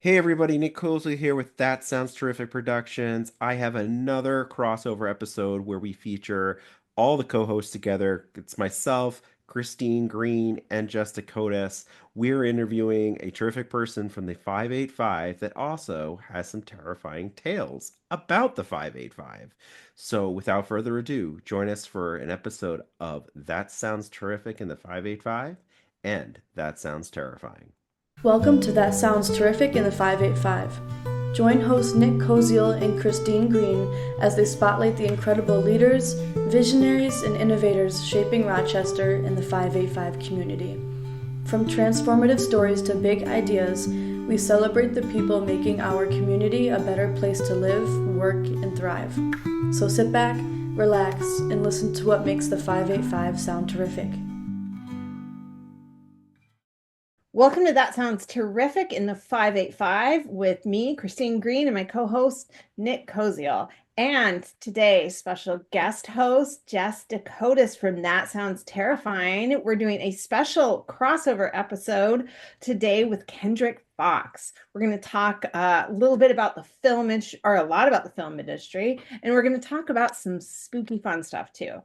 Hey everybody, Nick Koziol here with That Sounds Terrific Productions. I have another crossover episode where we feature all the co-hosts together. It's myself, Christine Green, and Jess DeCotis. We're interviewing a terrific person from the 585 that also has some terrifying tales about the 585. So without further ado, join us for an episode of That Sounds Terrific in the 585 and That Sounds Terrifying. Welcome to That Sounds Terrific in the 585. Join hosts Nick Koziol and Christine Green as they spotlight the incredible leaders, visionaries, and innovators shaping Rochester and the 585 community. From transformative stories to big ideas, we celebrate the people making our community a better place to live, work, and thrive. So sit back, relax, and listen to what makes the 585 sound terrific. Welcome to That Sounds Terrific in the 585 with me, Christine Green, and my co-host, Nick Koziol. And today's special guest host, Jess DeCotis from That Sounds Terrifying. We're doing a special crossover episode today with Kendrick Foxx. We're going to talk a little bit about the film or a lot about the film industry, and we're going to talk about some spooky fun stuff too.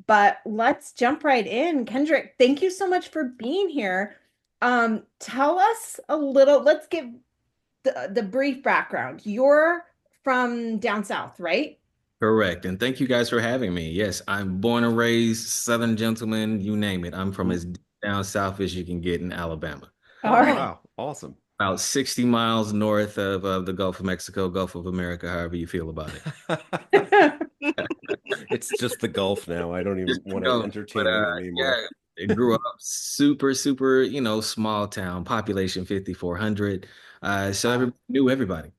But let's jump right in. Kendrick, thank you so much for being here. Tell us a little, let's give the brief background. You're from down south, right? Correct. And thank you guys for having me. Yes, I'm born and raised Southern gentleman, you name it. I'm from as down south as you can get in Alabama. Oh, All right. wow. Awesome. About 60 miles north of the Gulf of Mexico, Gulf of America, however you feel about it. It's just the Gulf now. I don't even Just want to go. entertain But it anymore. yeah, it grew up super, small town, population 5,400. So everybody knew everybody,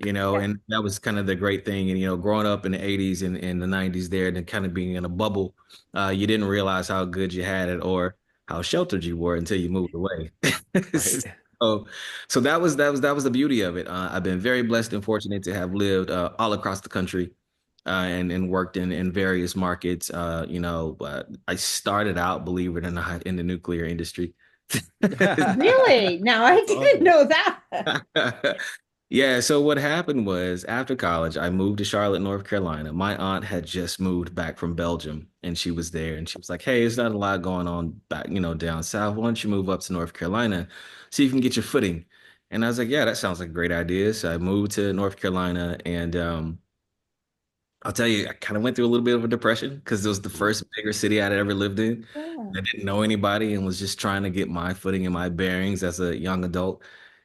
Yeah. and that was kind of the great thing. And, growing up in the 80s and the 90s there and then kind of being in a bubble, you didn't realize how good you had it or how sheltered you were until you moved away. Right. So, so that was the beauty of it. I've been very blessed and fortunate to have lived all across the country and worked in various markets. I started out, believe it or not, in the nuclear industry. Really? Now I didn't know that. Yeah, so what happened was after college, I moved to Charlotte, North Carolina. My aunt had just moved back from Belgium and she was there and she was like, "Hey, there's not a lot going on back, down south. Why don't you move up to North Carolina so you can get your footing?" And I was like, "Yeah, that sounds like a great idea." So I moved to North Carolina and I'll tell you, I kind of went through a little bit of a depression because it was the first bigger city I'd ever lived in. Yeah. I didn't know anybody and was just trying to get my footing and my bearings as a young adult.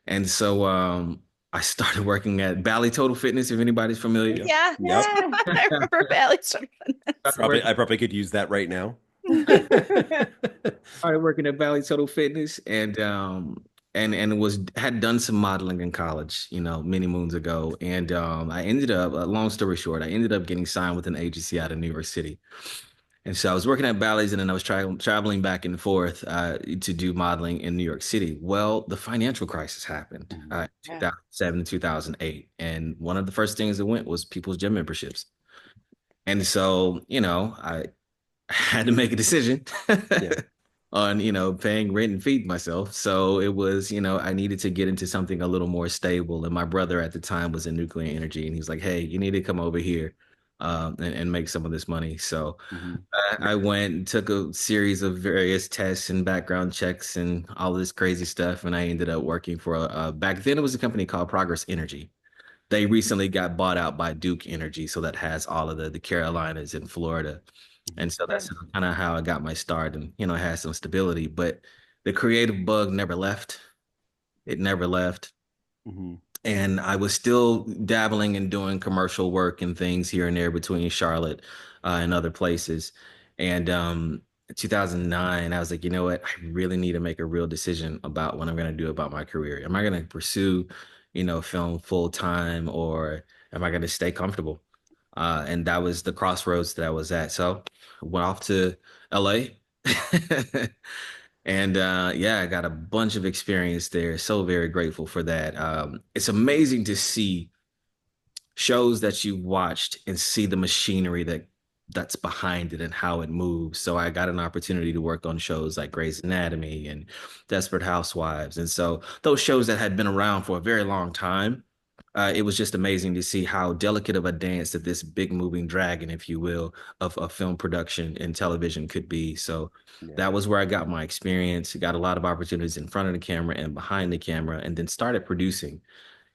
And so I started working at Bally Total Fitness, if anybody's familiar. Yeah, Yep. I remember Valley Street. I probably could use that right now. Started working at Bally Total Fitness and was had done some modeling in college, many moons ago. And I ended up, long story short, I ended up getting signed with an agency out of New York City. And so I was working at Bally's and then I was traveling back and forth to do modeling in New York City. Well, the financial crisis happened, Yeah. 2007 to 2008. And one of the first things that went was people's gym memberships. And so, I had to make a decision Yeah. on, paying rent and feed myself. So it was, I needed to get into something a little more stable. And my brother at the time was in nuclear energy. And he's like, "Hey, you need to come over here and make some of this money." So Mhm. I went and took a series of various tests and background checks and all this crazy stuff. And I ended up working for back then it was a company called Progress Energy. They recently got bought out by Duke Energy. So that has all of the Carolinas and Florida. And so that's kind of how I got my start and, I had some stability, but the creative bug never left. It never left. Mhm. And I was still dabbling and doing commercial work and things here and there between Charlotte and other places. And 2009, I was like, you know what? I really need to make a real decision about what I'm going to do about my career. Am I going to pursue, film full time or am I going to stay comfortable? And that was the crossroads that I was at. So I went off to LA. And yeah, I got a bunch of experience there. So very grateful for that. It's amazing to see shows that you've watched and see the machinery that that's behind it and how it moves. So I got an opportunity to work on shows like Grey's Anatomy and Desperate Housewives. And so those shows that had been around for a very long time, it was just amazing to see how delicate of a dance that this big moving dragon, if you will, of film production and television could be. So Yeah. that was where I got my experience. Got a lot of opportunities in front of the camera and behind the camera, and then started producing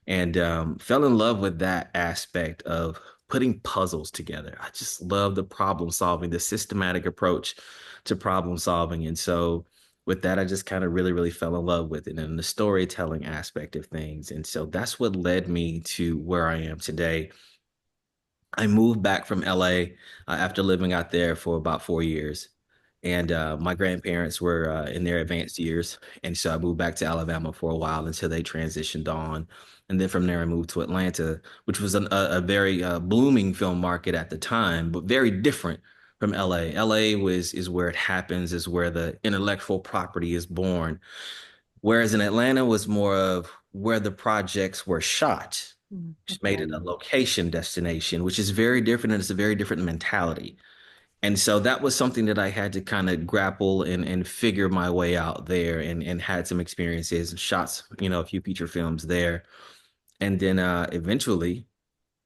and fell in love with that aspect of putting puzzles together. I just love the problem solving, the systematic approach to problem solving. And so with that, I just kind of really, really fell in love with it and the storytelling aspect of things. And so that's what led me to where I am today. I moved back from LA after living out there for about 4 years. And my grandparents were in their advanced years. And so I moved back to Alabama for a while until they transitioned on. And then from there, I moved to Atlanta, which was a very blooming film market at the time, but very different from LA. LA is where it happens, is where the intellectual property is born. Whereas in Atlanta was more of where the projects were shot, which made it a location destination, which is very different and it's a very different mentality. And so that was something that I had to kind of grapple and figure my way out there and had some experiences, shots, a few feature films there. And then eventually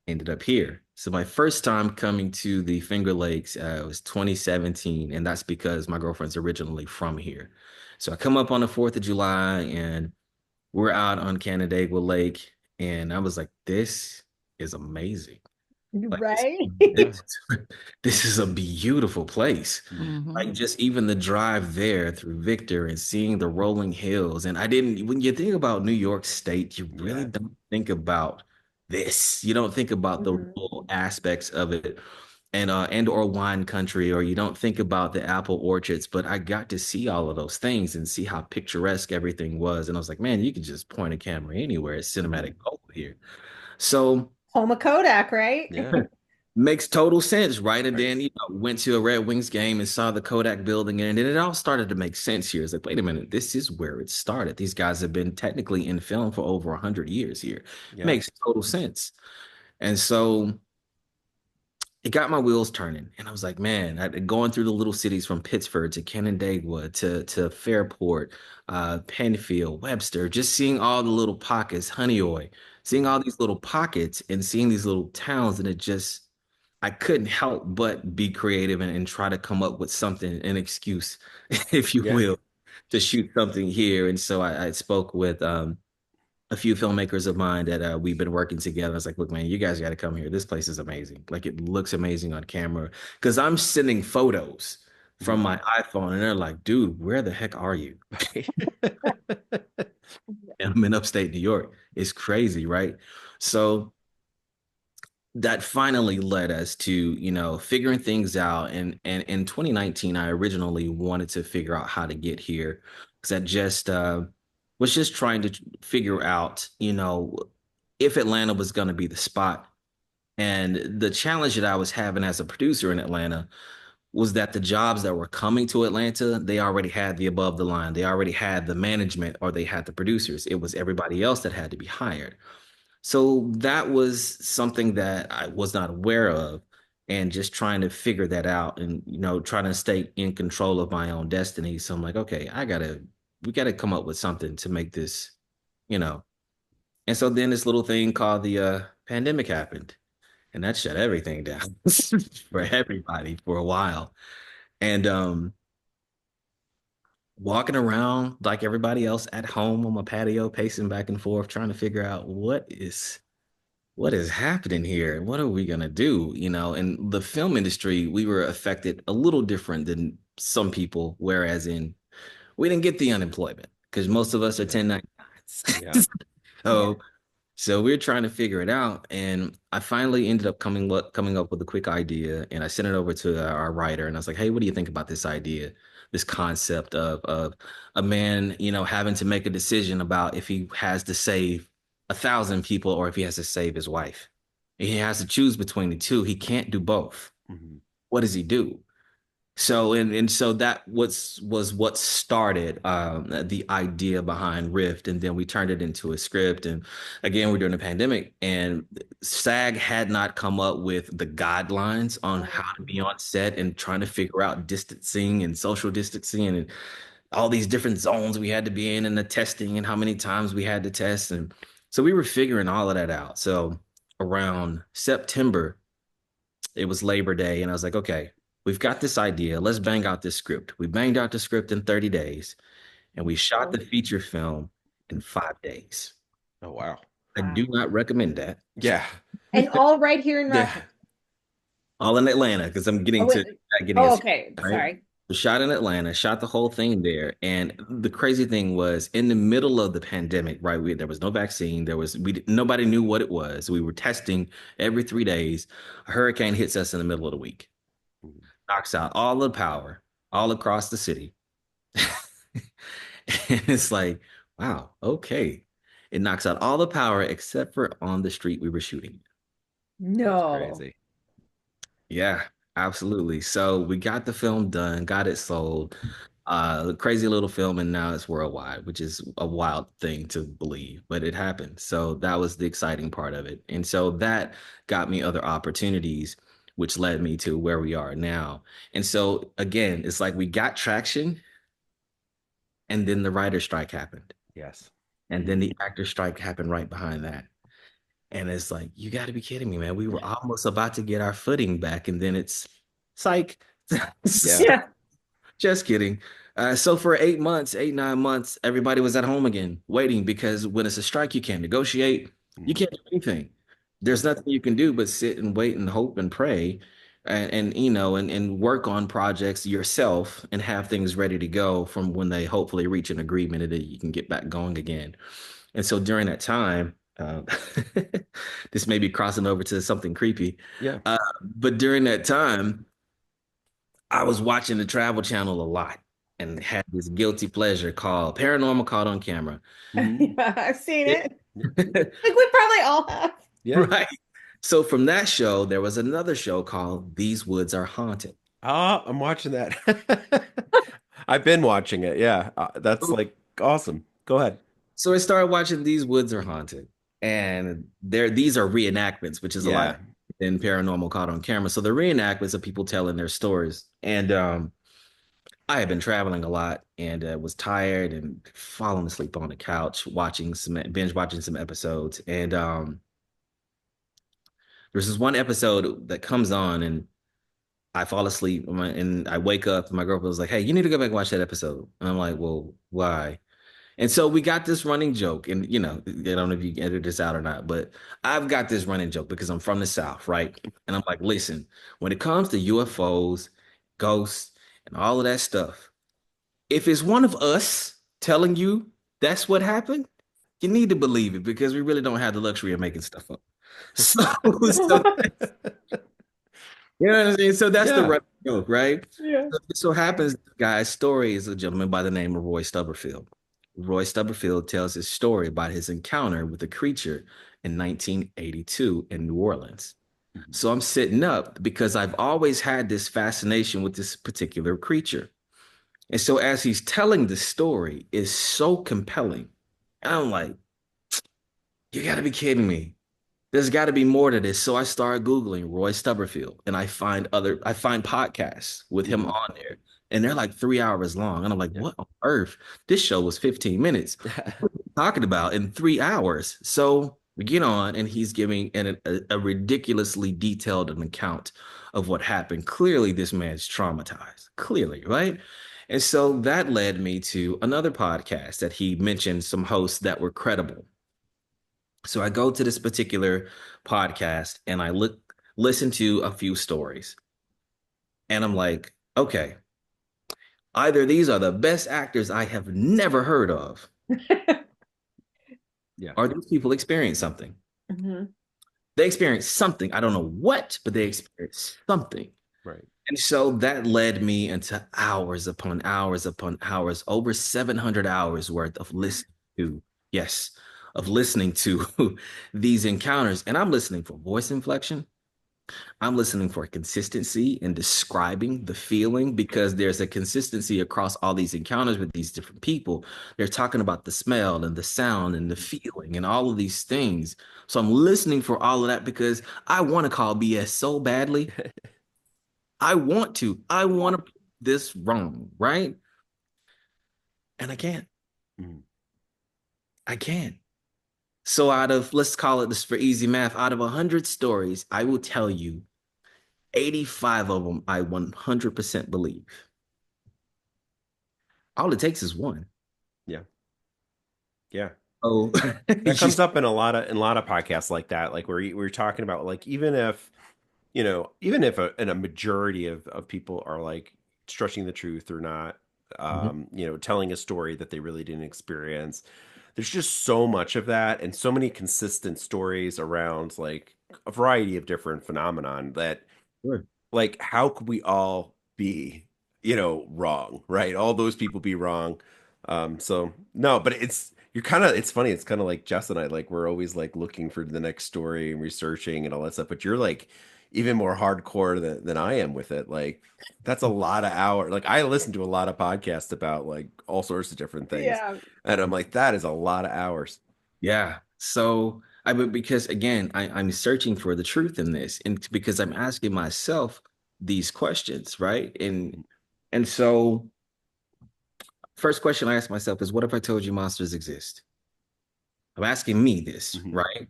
ended up here. So my first time coming to the Finger Lakes was 2017, and that's because my girlfriend's originally from here. So I come up on the 4th of July and we're out on Canandaigua Lake, and I was like, this is amazing. Like Right? this is a beautiful place. Mhm. Like just even the drive there through Victor and seeing the rolling hills. And I didn't, when you think about New York State, you really Yeah. don't think about this. You don't think about the Mhm. rural aspects of it and or wine country, or you don't think about the apple orchards. But I got to see all of those things and see how picturesque everything was. And I was like, man, you could just point a camera anywhere. It's cinematic gold here. So Home of Kodak, right? Yeah. makes total sense, right? And Right. then, went to a Red Wings game and saw the Kodak building, and then it all started to make sense here. It's like, wait a minute, this is where it started. These guys have been technically in film for over 100 years here. Yeah. Makes total sense. And so it got my wheels turning. And I was like, man, going through the little cities from Pittsburgh to Canandaigua to Fairport, Penfield, Webster, just seeing all the little pockets, Honeoye, seeing all these little pockets and seeing these little towns, and I couldn't help but be creative and try to come up with something, an excuse, if you Yeah. will, to shoot something here. And so I spoke with a few filmmakers of mine that we've been working together. I was like, look, man, you guys got to come here. This place is amazing. Like it looks amazing on camera. Because I'm sending photos from Mhm. my iPhone and they're like, dude, where the heck are you? And I'm in upstate New York. It's crazy, right? So that finally led us to figuring things out, and in 2019 I originally wanted to figure out how to get here because I just was just trying to figure out if Atlanta was going to be the spot. And the challenge that I was having as a producer in Atlanta was that the jobs that were coming to Atlanta, they already had the above the line, they already had the management, or they had the producers. It was everybody else that had to be hired. So that was something that I was not aware of, and just trying to figure that out and, trying to stay in control of my own destiny. So I'm like, okay, we gotta come up with something to make this, you know. And so then this little thing called the pandemic happened, and that shut everything down for everybody for a while. And walking around like everybody else at home on my patio, pacing back and forth, trying to figure out what is happening here? What are we gonna do? And the film industry, we were affected a little different than some people, whereas we didn't get the unemployment because most of us are Yeah. 1099s. Yeah. So so we're trying to figure it out. And I finally ended up coming up with a quick idea, and I sent it over to our writer, and I was like, hey, what do you think about this idea? This concept of a man, having to make a decision about if he has to save 1,000 people or if he has to save his wife. He has to choose between the two. He can't do both. Mhm. What does he do? So and so that was what started the idea behind Rift, and then we turned it into a script. And again, we're during the pandemic, and SAG had not come up with the guidelines on how to be on set and trying to figure out distancing and social distancing and all these different zones we had to be in and the testing and how many times we had to test. And so we were figuring all of that out. So around September, it was Labor Day, and I was like, okay, we've got this idea. Let's bang out this script. We banged out the script in 30 days, and we shot the feature film in 5 days. Oh, wow. I do not recommend that. Yeah. And all right here in Yeah. Russia. All in Atlanta, because I'm getting Oh, to wait. getting Oh, us- okay. right? Sorry. Shot in Atlanta, shot the whole thing there. And the crazy thing was in the middle of the pandemic, right? There was no vaccine. Nobody knew what it was. We were testing every 3 days. A hurricane hits us in the middle of the week, knocks out all the power all across the city. And it's like, wow, okay. It knocks out all the power except for on the street we were shooting. No. Crazy. Yeah, absolutely. So we got the film done, got it sold. Crazy little film, and now it's worldwide, which is a wild thing to believe, but it happened. So that was the exciting part of it. And so that got me other opportunities, which led me to where we are now. And so again, it's like we got traction, and then the writer strike happened. Yes. And then the actor strike happened right behind that. And it's like, you got to be kidding me, man. We were almost about to get our footing back, and then it's psych. Yeah. Just kidding. So for 8 months, 9 months, everybody was at home again, waiting, because when it's a strike, you can't negotiate. You can't do anything. There's nothing you can do but sit and wait and hope and pray and work on projects yourself and have things ready to go from when they hopefully reach an agreement that you can get back going again. And so during that time, this may be crossing over to something creepy. Yeah. But during that time, I was watching the Travel Channel a lot and had this guilty pleasure called Paranormal Caught on Camera. Yeah, I've seen it. Right. Like we probably all have. Yeah. So from that show, there was another show called These Woods Are Haunted. Oh, I'm watching that. I've been watching it. Yeah. That's like awesome. Go ahead. So I started watching These Woods Are Haunted. And these are reenactments, which is a lot in Paranormal Caught on Camera. So the reenactments of people telling their stories. And I had been traveling a lot and was tired and falling asleep on the couch, binge watching some episodes. And there's this one episode that comes on, and I fall asleep, and I wake up, and my girlfriend was like, "Hey, you need to go back and watch that episode." And I'm like, "Well, why?" And so we got this running joke, and I don't know if you can edit this out or not, but I've got this running joke because I'm from the South, right? And I'm like, listen, when it comes to UFOs, ghosts, and all of that stuff, if it's one of us telling you that's what happened, you need to believe it, because we really don't have the luxury of making stuff up. So you know what I'm saying? So that's the running joke, right? Yeah. So happens, the guy's story is a gentleman by the name of Roy Stubberfield. Roy Stubberfield tells his story about his encounter with a creature in 1982 in New Orleans. So I'm sitting up because I've always had this fascination with this particular creature. And so as he's telling the story, is so compelling. And I'm like, you got to be kidding me. There's got to be more to this. So I started Googling Roy Stubberfield, and I find podcasts with him on there. And they're like 3 hours long. And I'm like, what on earth? This show was 15 minutes. What are we talking about in 3 hours? So we get on, and he's giving a ridiculously detailed account of what happened. Clearly, this man's traumatized. Clearly, right? And so that led me to another podcast that he mentioned some hosts that were credible. So I go to this particular podcast, and I listen to a few stories. And I'm like, okay, either these are the best actors I have never heard of, or these people experience something. Mm-hmm. They experience something. I don't know what, but they experience something. Right. And so that led me into hours upon hours upon hours, over 700 hours worth of listening to these encounters. And I'm listening for voice inflection. I'm listening for consistency in describing the feeling because there's a consistency across all these encounters with these different people. They're talking about the smell and the sound and the feeling and all of these things. So I'm listening for all of that because I want to call BS so badly. I want to. I want to prove this wrong, right? And I can't. Mhm. I can't. So out of, let's call it this for easy math, out of 100 stories, I will tell you 85 of them I 100% believe. All it takes is one. Yeah. Yeah. Oh, That comes up in a lot of podcasts like that, like where we're talking about like even if even if in a majority of people are like stretching the truth or not, telling a story that they really didn't experience. There's just so much of that and so many consistent stories around like a variety of different phenomenon that Sure. like how could we all be wrong, right? All those people be wrong. So no, but it's funny, it's kind of like Jess and I, like we're always like looking for the next story and researching and all that stuff, but you're like even more hardcore than I am with it. Like that's a lot of hours. Like I listen to a lot of podcasts about like all sorts of different things, Yeah. and I'm like, that is a lot of hours. Yeah. So because again, I'm searching for the truth in this, and because I'm asking myself these questions, right? And so first question I ask myself is, what if I told you monsters exist? I'm asking me this, Mhm. right?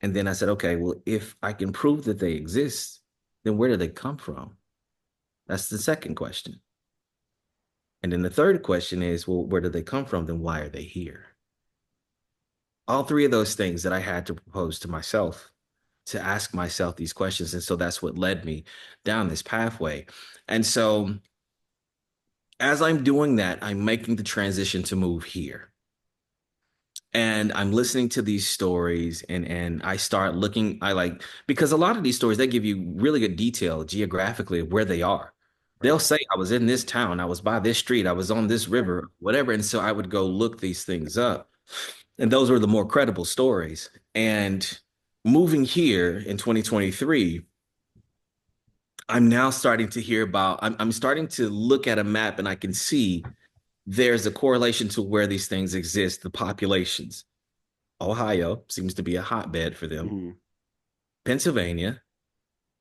And then I said, okay, well, if I can prove that they exist, then where do they come from? That's the second question. And then the third question is, well, where do they come from? Then why are they here? All three of those things that I had to propose to myself, to ask myself these questions. And so that's what led me down this pathway. And so as I'm doing that, I'm making the transition to move here. And I'm listening to these stories and I start looking, because a lot of these stories, they give you really good detail geographically of where they are. They'll Right. say, I was in this town, I was by this street, I was on this river, whatever. And so I would go look these things up. And those were the more credible stories. And moving here in 2023, I'm now starting to hear about, I'm starting to look at a map and I can see there's a correlation to where these things exist, the populations. Ohio seems to be a hotbed for them. Mhm. Pennsylvania,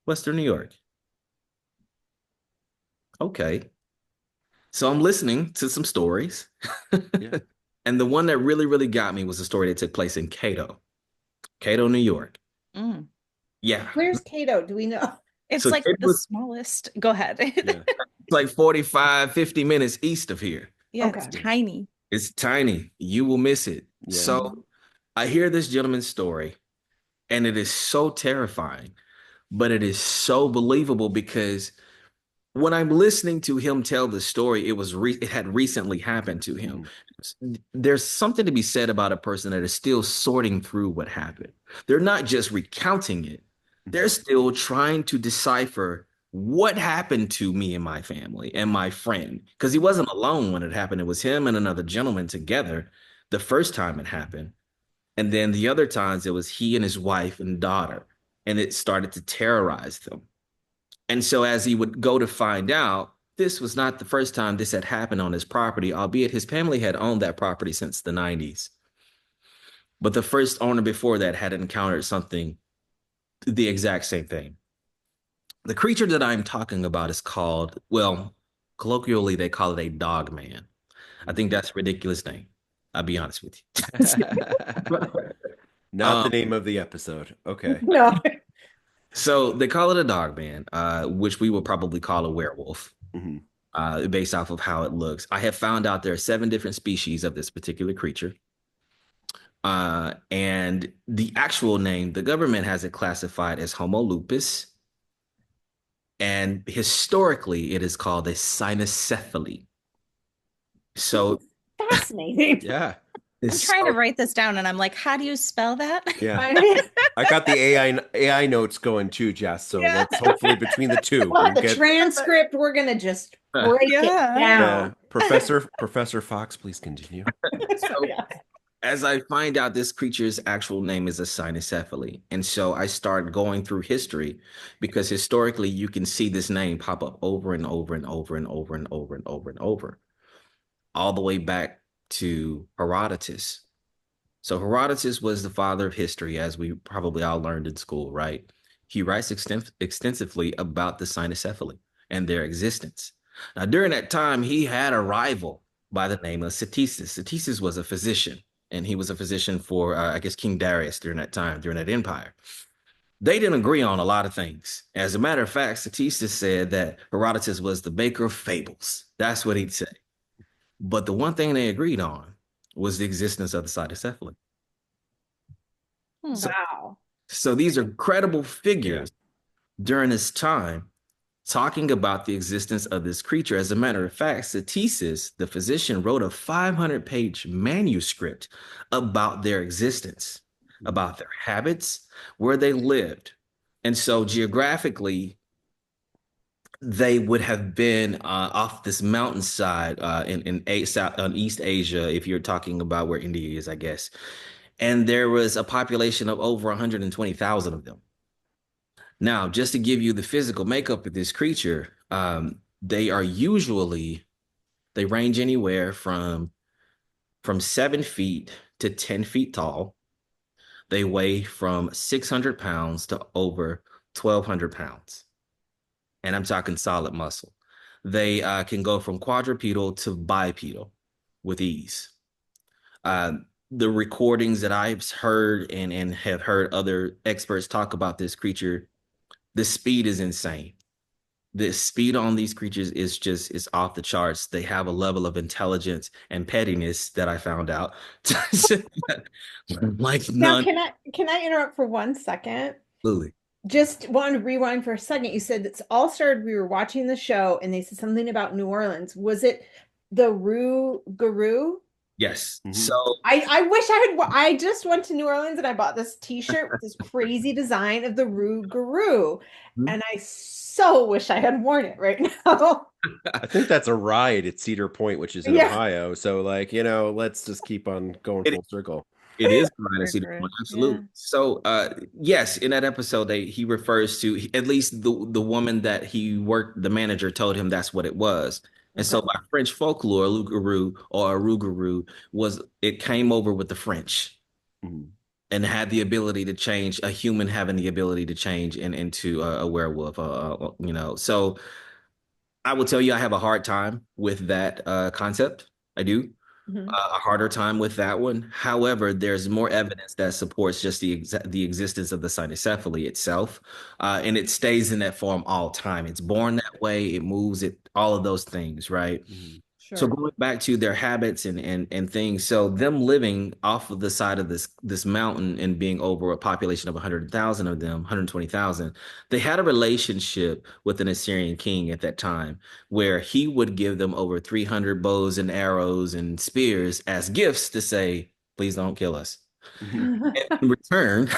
Western New York. Okay. So I'm listening to some stories. Yeah. And the one that really, really got me was a story that took place in Cato, New York. Mm. Yeah. Where's Cato? Do we know? It's So like Cato the was smallest. Go ahead. Yeah. like 45, 50 minutes east of here. Yeah, Okay. it's tiny. It's tiny. You will miss it. Yeah. So I hear this gentleman's story, and it is so terrifying, but it is so believable because when I'm listening to him tell the story, it had recently happened to him. There's something to be said about a person that is still sorting through what happened. They're not just recounting it. They're still trying to decipher what happened to me and my family and my friend. Because he wasn't alone when it happened. It was him and another gentleman together the first time it happened. And then the other times it was he and his wife and daughter. And it started to terrorize them. And so as he would go to find out, this was not the first time this had happened on his property, albeit his family had owned that property since the 90s. But the first owner before that had encountered something, the exact same thing. The creature that I'm talking about is called, well, colloquially, they call it a dogman. I think that's a ridiculous name. I'll be honest with you. Not the name of the episode. Okay. No. So they call it a dogman, which we would probably call a werewolf. Mhm. Based off of how it looks. I have found out there are 7 different species of this particular creature. And the actual name, the government has it classified as Homo lupus. And historically, it is called a cynocephaly. So Fascinating. Yeah. I'm trying to write this down and I'm like, how do you spell that? Yeah. I I got the AI notes going too, Jess. So Yeah. let's hopefully between the two well, we'll the get transcript, we're gonna just break it Yeah. down. Professor Fox, please continue. So Yeah. as I find out this creature's actual name is a cynocephaly. And so I start going through history because historically you can see this name pop up over and over and over and over and over and over and over, all the way back to Herodotus. So Herodotus was the father of history, as we probably all learned in school, right? He writes extensively about the cynocephaly and their existence. Now, during that time, he had a rival by the name of Ctesias. Ctesias was a physician, and he was a physician for, I guess, King Darius during that time, during that empire. They didn't agree on a lot of things. As a matter of fact, Ctesias said that Herodotus was the maker of fables. That's what he'd say. But the one thing they agreed on was the existence of the cytocephaly. So, Wow. so these are credible figures during this time talking about the existence of this creature. As a matter of fact, Ctesias, the physician, wrote a 500-page manuscript about their existence, about their habits, where they lived. And so geographically, they would have been off this mountainside in East Asia, if you're talking about where India is, I guess. And there was a population of over 120,000 of them. Now, just to give you the physical makeup of this creature, they range anywhere from 7 feet to 10 feet tall. They weigh from 600 pounds to over 1,200 pounds. And I'm talking solid muscle. They can go from quadrupedal to bipedal with ease. The recordings that I've heard and have heard other experts talk about this creature, the speed is insane. The speed on these creatures is off the charts. They have a level of intelligence and pettiness that I found out. Like Now, none. can I interrupt for 1 second? Absolutely. Just want to rewind for a second. You said it's all started, we were watching the show and they said something about New Orleans. Was it the Rue Guru? Yes. Mhm. So I wish I just went to New Orleans and I bought this t-shirt with this crazy design of the Rue Guru. And I so wish I had worn it right now. I think that's a ride at Cedar Point, which is in Yeah. Ohio. So, like, let's just keep on going full circle. it is right at Cedar Point, Yeah. absolutely. So, yes, in that episode, he refers to at least the woman that he worked. The manager told him that's what it was, and so Okay. by French folklore, loup-garou or a rougarou it came over with the French Mhm. and had the ability to change, a human having the ability to change into a werewolf. So I will tell you, I have a hard time with that concept. I do. Mhm. A harder time with that one. However, there's more evidence that supports just the existence of the cynocephaly itself, and it stays in that form all time. It's born that way. It moves. It all of those things, right? Mhm. So Sure. going back to their habits and things, so them living off of the side of this mountain and being over a population of 100,000 of them, 120,000, they had a relationship with an Assyrian king at that time where he would give them over 300 bows and arrows and spears as gifts to say, please don't kill us. Mhm. In return,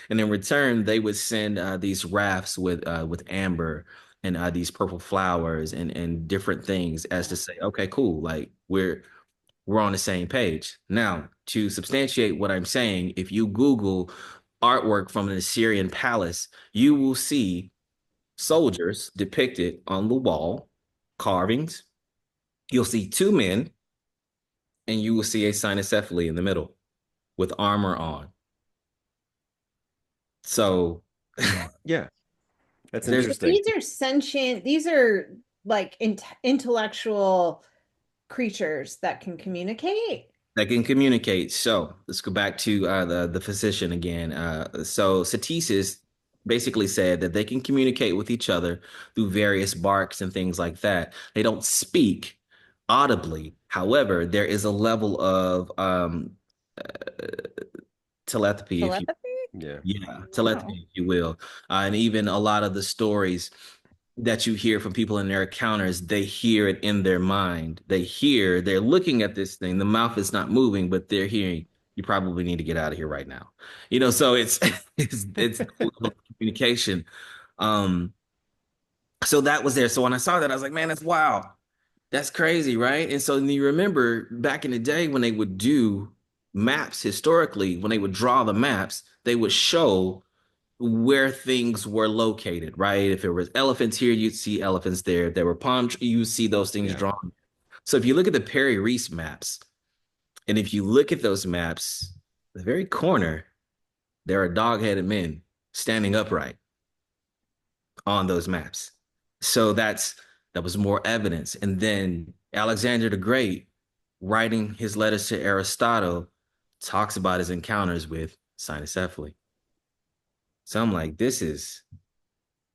and in return, they would send these rafts with amber and these purple flowers and different things as to say, okay, cool, like we're on the same page. Now, to substantiate what I'm saying, if you Google artwork from an Assyrian palace, you will see soldiers depicted on the wall, carvings. You'll see two men, and you will see a cynocephaly in the middle with armor on. So Yeah, that's there's interesting. These are sentient, these are like intellectual creatures that can communicate. that can communicate. So let's go back to the physician again. So Satesis basically said that they can communicate with each other through various barks and things like that. They don't speak audibly. However, there is a level of telepathy, if you Telepathy? telepathy, if you will, and even a lot of the stories that you hear from people in their encounters, they hear it in their mind. They're looking at this thing. The mouth is not moving, but they're hearing, you probably need to get out of here right now. So it's it's communication. Um, so that was there. So when I saw that, I was like, man, that's wild. That's crazy, right? And so you remember back in the day when they would do maps historically, when they would draw the maps, they would show where things were located, right? If there was elephants here, you'd see elephants there. If there were palm trees, you see those things Yeah. drawn. So if you look at the Perry Reese maps, and if you look at those maps, the very corner, there are dog-headed men standing upright on those maps. So that was more evidence. And then Alexander the Great, writing his letters to Aristotle, talks about his encounters with cynocephaly. So I'm like, this is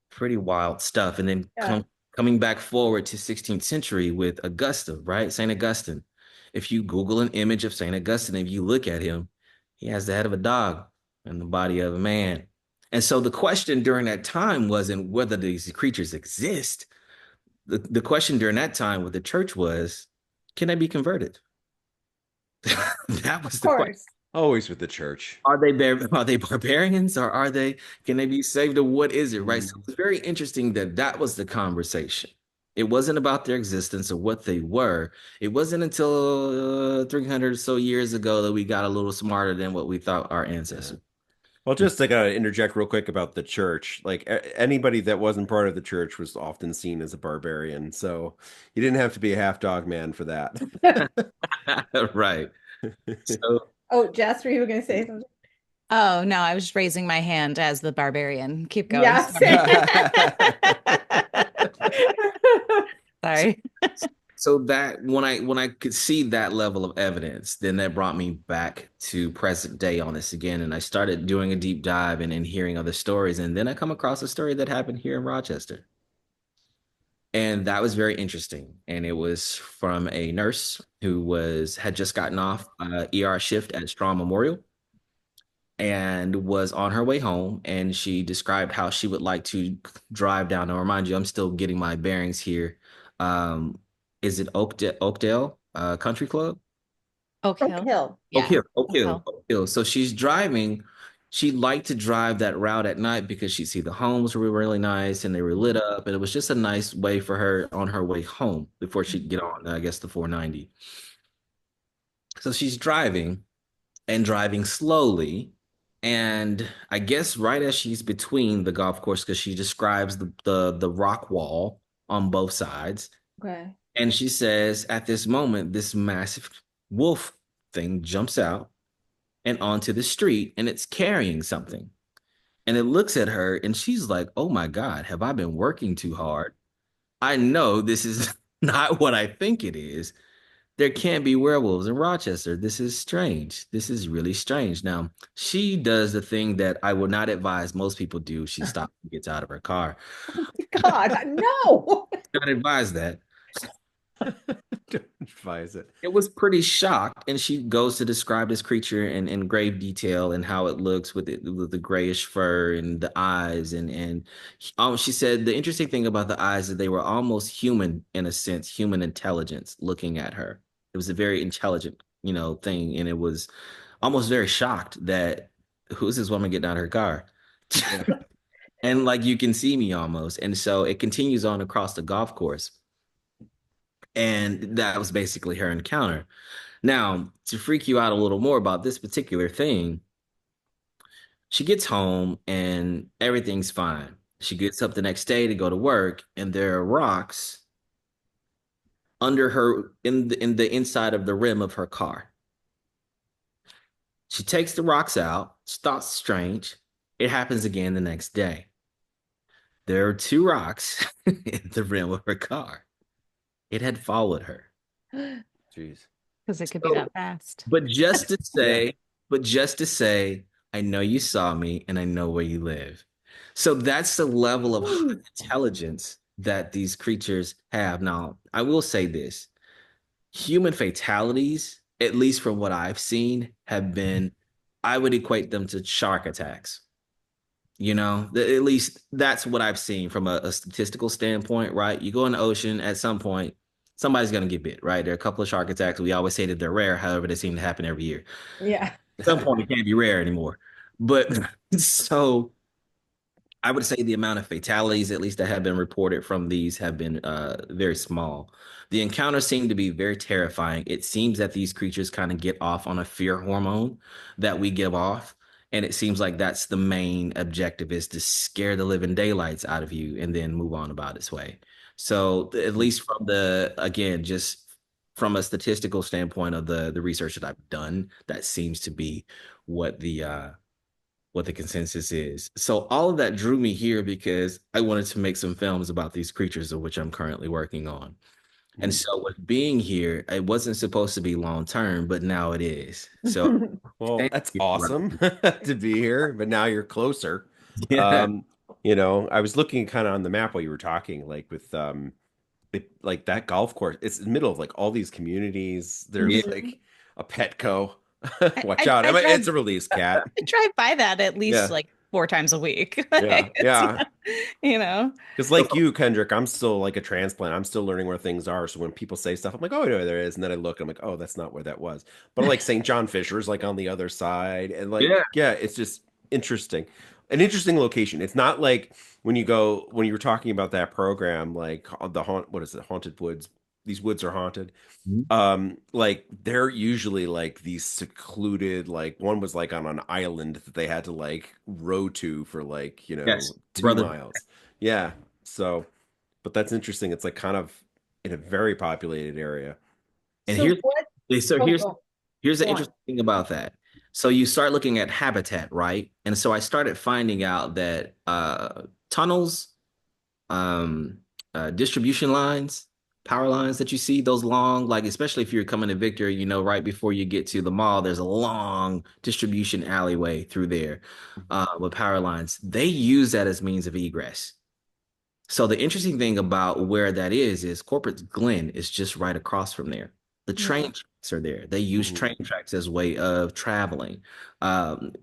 pretty wild stuff. And then coming back forward to 16th century with Augusta, right? St. Augustine. If you Google an image of St. Augustine, if you look at him, he has the head of a dog and the body of a man. And so the question during that time wasn't whether these creatures exist. The question during that time with the church was, can they be converted? That was the question. Always with the church. Are they barbarians, or can they be saved, or what is it, right? So it's very interesting that was the conversation. It wasn't about their existence or what they were. It wasn't until 300 or so years ago that we got a little smarter than what we thought our ancestors. Well, just to kind of interject real quick about the church, like anybody that wasn't part of the church was often seen as a barbarian. So you didn't have to be a half dog man for that. Right. So, oh, Jess, were you going to say something? Oh, no, I was just raising my hand as the barbarian. Keep going. Yes. Sorry. So that when I could see that level of evidence, then that brought me back to present day on this again. And I started doing a deep dive and hearing other stories. And then I come across a story that happened here in Rochester. And that was very interesting. And it was from a nurse who had just gotten off ER shift at Strong Memorial and was on her way home. And she described how she would like to drive down. Now, remind you, I'm still getting my bearings here. Is it Oakdale Country Club? Oak Hill. Yeah. Oak Hill. So she's driving. She'd like to drive that route at night because she'd see the homes were really nice and they were lit up. And it was just a nice way for her on her way home before she'd get on, I guess, the 490. So she's driving slowly. And I guess right as she's between the golf course, because she describes the rock wall on both sides. Okay. And she says, at this moment, this massive wolf thing jumps out and onto the street, and it's carrying something. And it looks at her, and she's like, oh my God, have I been working too hard? I know this is not what I think it is. There can't be werewolves in Rochester. This is strange. This is really strange. Now, she does the thing that I would not advise most people do. She stops and gets out of her car. God, no. Not advise that. Don't advise it. It was pretty shocked, and she goes to describe this creature in grave detail and how it looks with the grayish fur and the eyes, and she said the interesting thing about the eyes is they were almost human in a sense, human intelligence looking at her. It was a very intelligent, thing, and it was almost very shocked that who's this woman getting out of her car? And like you can see me almost, and so it continues on across the golf course. And that was basically her encounter. Now, to freak you out a little more about this particular thing, she gets home and everything's fine. She gets up the next day to go to work, and there are rocks under her in the inside of the rim of her car. She takes the rocks out. She thought strange. It happens again the next day. There are 2 rocks in the rim of her car. It had followed her. Jeez. Because it could be that fast. But just to say, I know you saw me and I know where you live. So that's the level of intelligence that these creatures have. Now, I will say this. Human fatalities, at least from what I've seen, have been, I would equate them to shark attacks. At least that's what I've seen from a statistical standpoint, right? You go in the ocean, at some point, somebody's going to get bit, right? There are a couple of shark attacks. We always say that they're rare. However, they seem to happen every year. Yeah. At some point, it can't be rare anymore. But so I would say the amount of fatalities, at least that have been reported from these, have been very small. The encounters seem to be very terrifying. It seems that these creatures kind of get off on a fear hormone that we give off. And it seems like that's the main objective, is to scare the living daylights out of you and then move on about its way. So at least from again, just from a statistical standpoint of the research that I've done, that seems to be what the consensus is. So all of that drew me here because I wanted to make some films about these creatures, of which I'm currently working on. And Mhm. so with being here, it wasn't supposed to be long term, but now it is. So Well, thank that's you. awesome to be here, but now you're closer. Yeah. Um, I was looking kind of on the map while you were talking, like with like that golf course. It's in the middle of like all these communities. Yeah. There's like a Petco. I, Watch I, out. I I mean, drive it's a release cat. I drive by that at least Yeah. like 4 times a week. Yeah. Like, it's Yeah. not, you know. Because like you, Kendrick, I'm still like a transplant. I'm still learning where things are. So when people say stuff, I'm like, oh, no, there is. And then I look, I'm like, oh, that's not where that was. But like St. John Fisher's like on the other side. And like, Yeah. yeah, it's just interesting. An interesting location. It's not like when you were talking about that program, like what is it, Haunted Woods? These woods are haunted. Mhm. Like they're usually like these secluded, like one was like on an island that they had to like row to for like, Yes, 2 miles. Yeah. So, but that's interesting. It's like kind of in a very populated area. And So what? so Oh, here's the go on. interesting thing about that. So you start looking at habitat, right? And so I started finding out that tunnels, um, distribution lines, power lines that you see, those long, like especially if you're coming to Victor, right before you get to the mall, there's a long distribution alleyway through there with power lines. They use that as means of egress. So the interesting thing about where that is Corporate Glen is just right across from there. The train tracks are there. They use Mhm. train tracks as way of traveling. Um,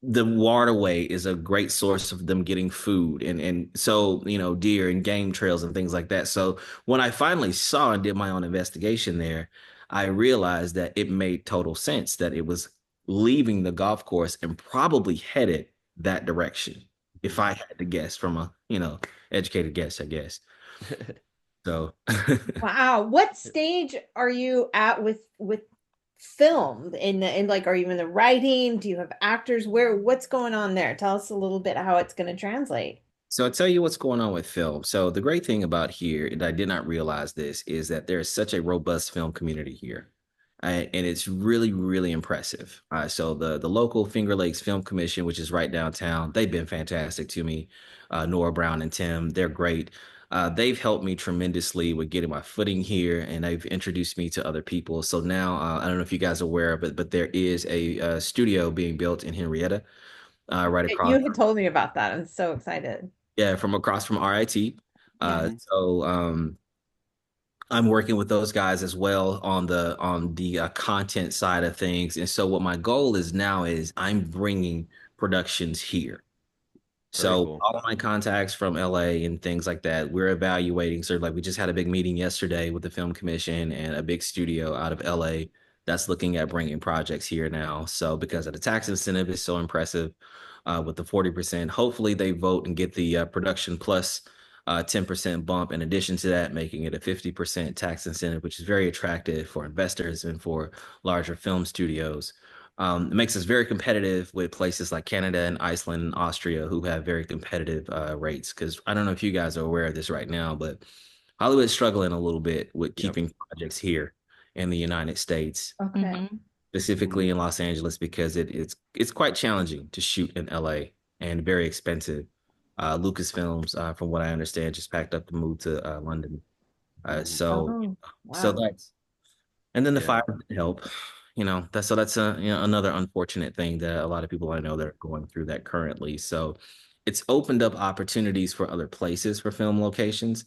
the waterway is a great source of them getting food and so deer and game trails and things like that. So when I finally saw and did my own investigation there, I realized that it made total sense that it was leaving the golf course and probably headed that direction. If I had to guess from a educated guess, I guess. So Wow. What stage are you at with film in like are you in the writing? Do you have actors? What's going on there? Tell us a little bit how it's going to translate. So I'll tell you what's going on with film. So the great thing about here, and I did not realize this, is that there is such a robust film community here. And it's really, really impressive. So the local Finger Lakes Film Commission, which is right downtown, they've been fantastic to me. Nora Brown and Tim, they're great. They've helped me tremendously with getting my footing here, and they've introduced me to other people. So now, I don't know if you guys are aware, but there is a studio being built in Henrietta, right across. You had told me about that. I'm so excited. Yeah, from across from RIT. Yeah. Mhm. I'm working with those guys as well on the content side of things. And so what my goal is now is I'm bringing productions here. Very So cool. all of my contacts from LA and things like that, we're evaluating. So like we just had a big meeting yesterday with the film commission and a big studio out of LA that's looking at bringing projects here now. So because of the tax incentive is so impressive with the 40%, hopefully they vote and get the production plus 10% bump in addition to that, making it a 50% tax incentive, which is very attractive for investors and for larger film studios. It makes us very competitive with places like Canada and Iceland and Austria, who have very competitive rates. Because I don't know if you guys are aware of this right now, but Hollywood's struggling a little bit with Yep. keeping projects here in the United States, Okay. Mhm. specifically in Los Angeles, because it's quite challenging to shoot in LA and very expensive. Lucasfilms, from what I understand, just packed up to move to London. Uh, Mhm. so Oh, so wow. that's and then the Yeah. fire didn't help. That's another unfortunate thing that a lot of people I know that are going through that currently. So it's opened up opportunities for other places for film locations.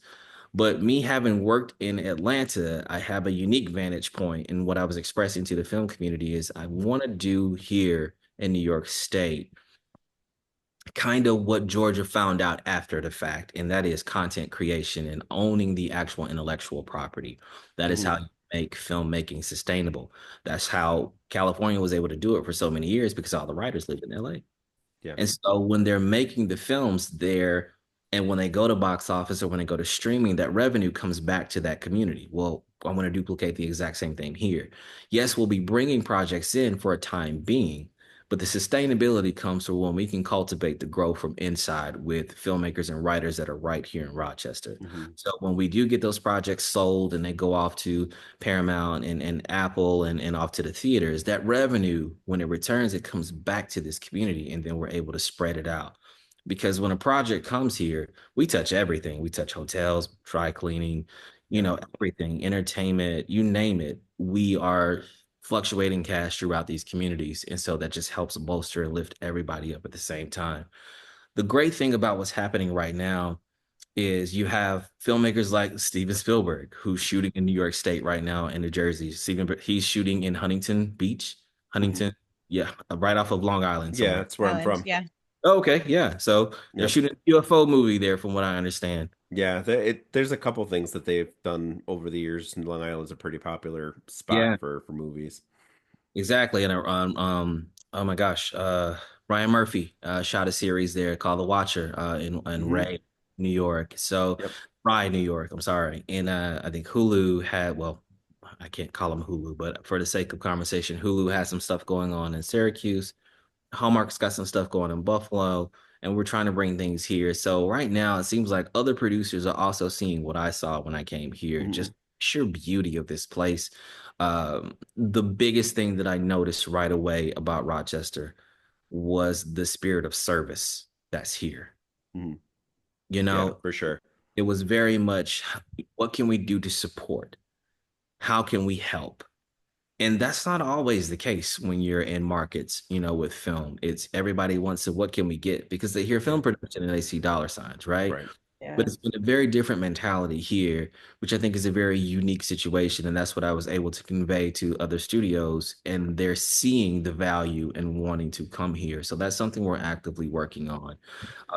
But me having worked in Atlanta, I have a unique vantage point. And what I was expressing to the film community is I want to do here in New York State kind of what Georgia found out after the fact, and that is content creation and owning the actual intellectual property. That is how Mhm. you make filmmaking sustainable. That's how California was able to do it for so many years because all the writers lived in LA. Yeah. And so when they're making the films there, and when they go to box office or when they go to streaming, that revenue comes back to that community. Well, I want to duplicate the exact same thing here. Yes, we'll be bringing projects in for a time being, but the sustainability comes from when we can cultivate the growth from inside with filmmakers and writers that are right here in Rochester. Hmm. So when we do get those projects sold and they go off to Paramount and Apple and off to the theaters, that revenue, when it returns, it comes back to this community and then we're able to spread it out. Because when a project comes here, we touch everything. We touch hotels, dry cleaning, Yeah. everything, entertainment, you name it. We are fluctuating cash throughout these communities. And so that just helps bolster and lift everybody up at the same time. The great thing about what's happening right now is you have filmmakers like Steven Spielberg, who's shooting in New York State right now in New Jersey. He's shooting in Huntington Beach, Hmm. Huntington, yeah, right off of Long Island Yeah, somewhere. that's where I'm Island. from. Yeah. Oh, okay, yeah. So they're Yep. shooting a UFO movie there, from what I understand. Yeah, there's a couple things that they've done over the years, and Long Island's a pretty popular Yeah, spot for movies. exactly. And oh my gosh, Ryan Murphy shot a series there called The Watcher in Hmm. Ray, New York. So Yep. Rye, New York. I'm sorry. And I think Hulu had, well, I can't call them Hulu, but for the sake of conversation, Hulu has some stuff going on in Syracuse. Hallmark's got some stuff going in Buffalo, and we're trying to bring things here. So right now, it seems like other producers are also seeing what I saw when I came here, Hmm. just sheer beauty of this place. The biggest thing that I noticed right away about Rochester was the spirit of service that's here. Hmm. You Yeah, know, for sure. it was very much, what can we do to support? How can we help? And that's not always the case when you're in markets, with film. It's everybody wants to, what can we get? Because they hear Yeah. film production and they see dollar signs, right? Right. But Yeah. it's been a very different mentality here, which I think is a very unique situation. And that's what I was able to convey to other studios. And they're seeing the value and wanting to come here. So that's something we're actively working on.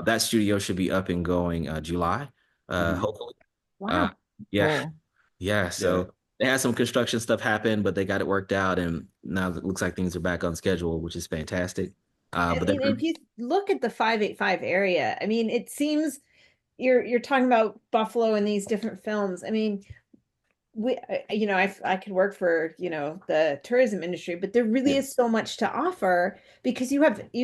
That studio should be up and going July, Hmm. hopefully. Uh, Wow. yeah, Cool. yeah. Yeah. So they had some construction stuff happen, but they got it worked out, and now it looks like things are back on schedule, which is fantastic. I But mean, they're if you look at the 585 area, I mean, it seems you're talking about Buffalo and these different films. I mean, I could work for, the tourism industry, but there really Yeah. is so much to offer because you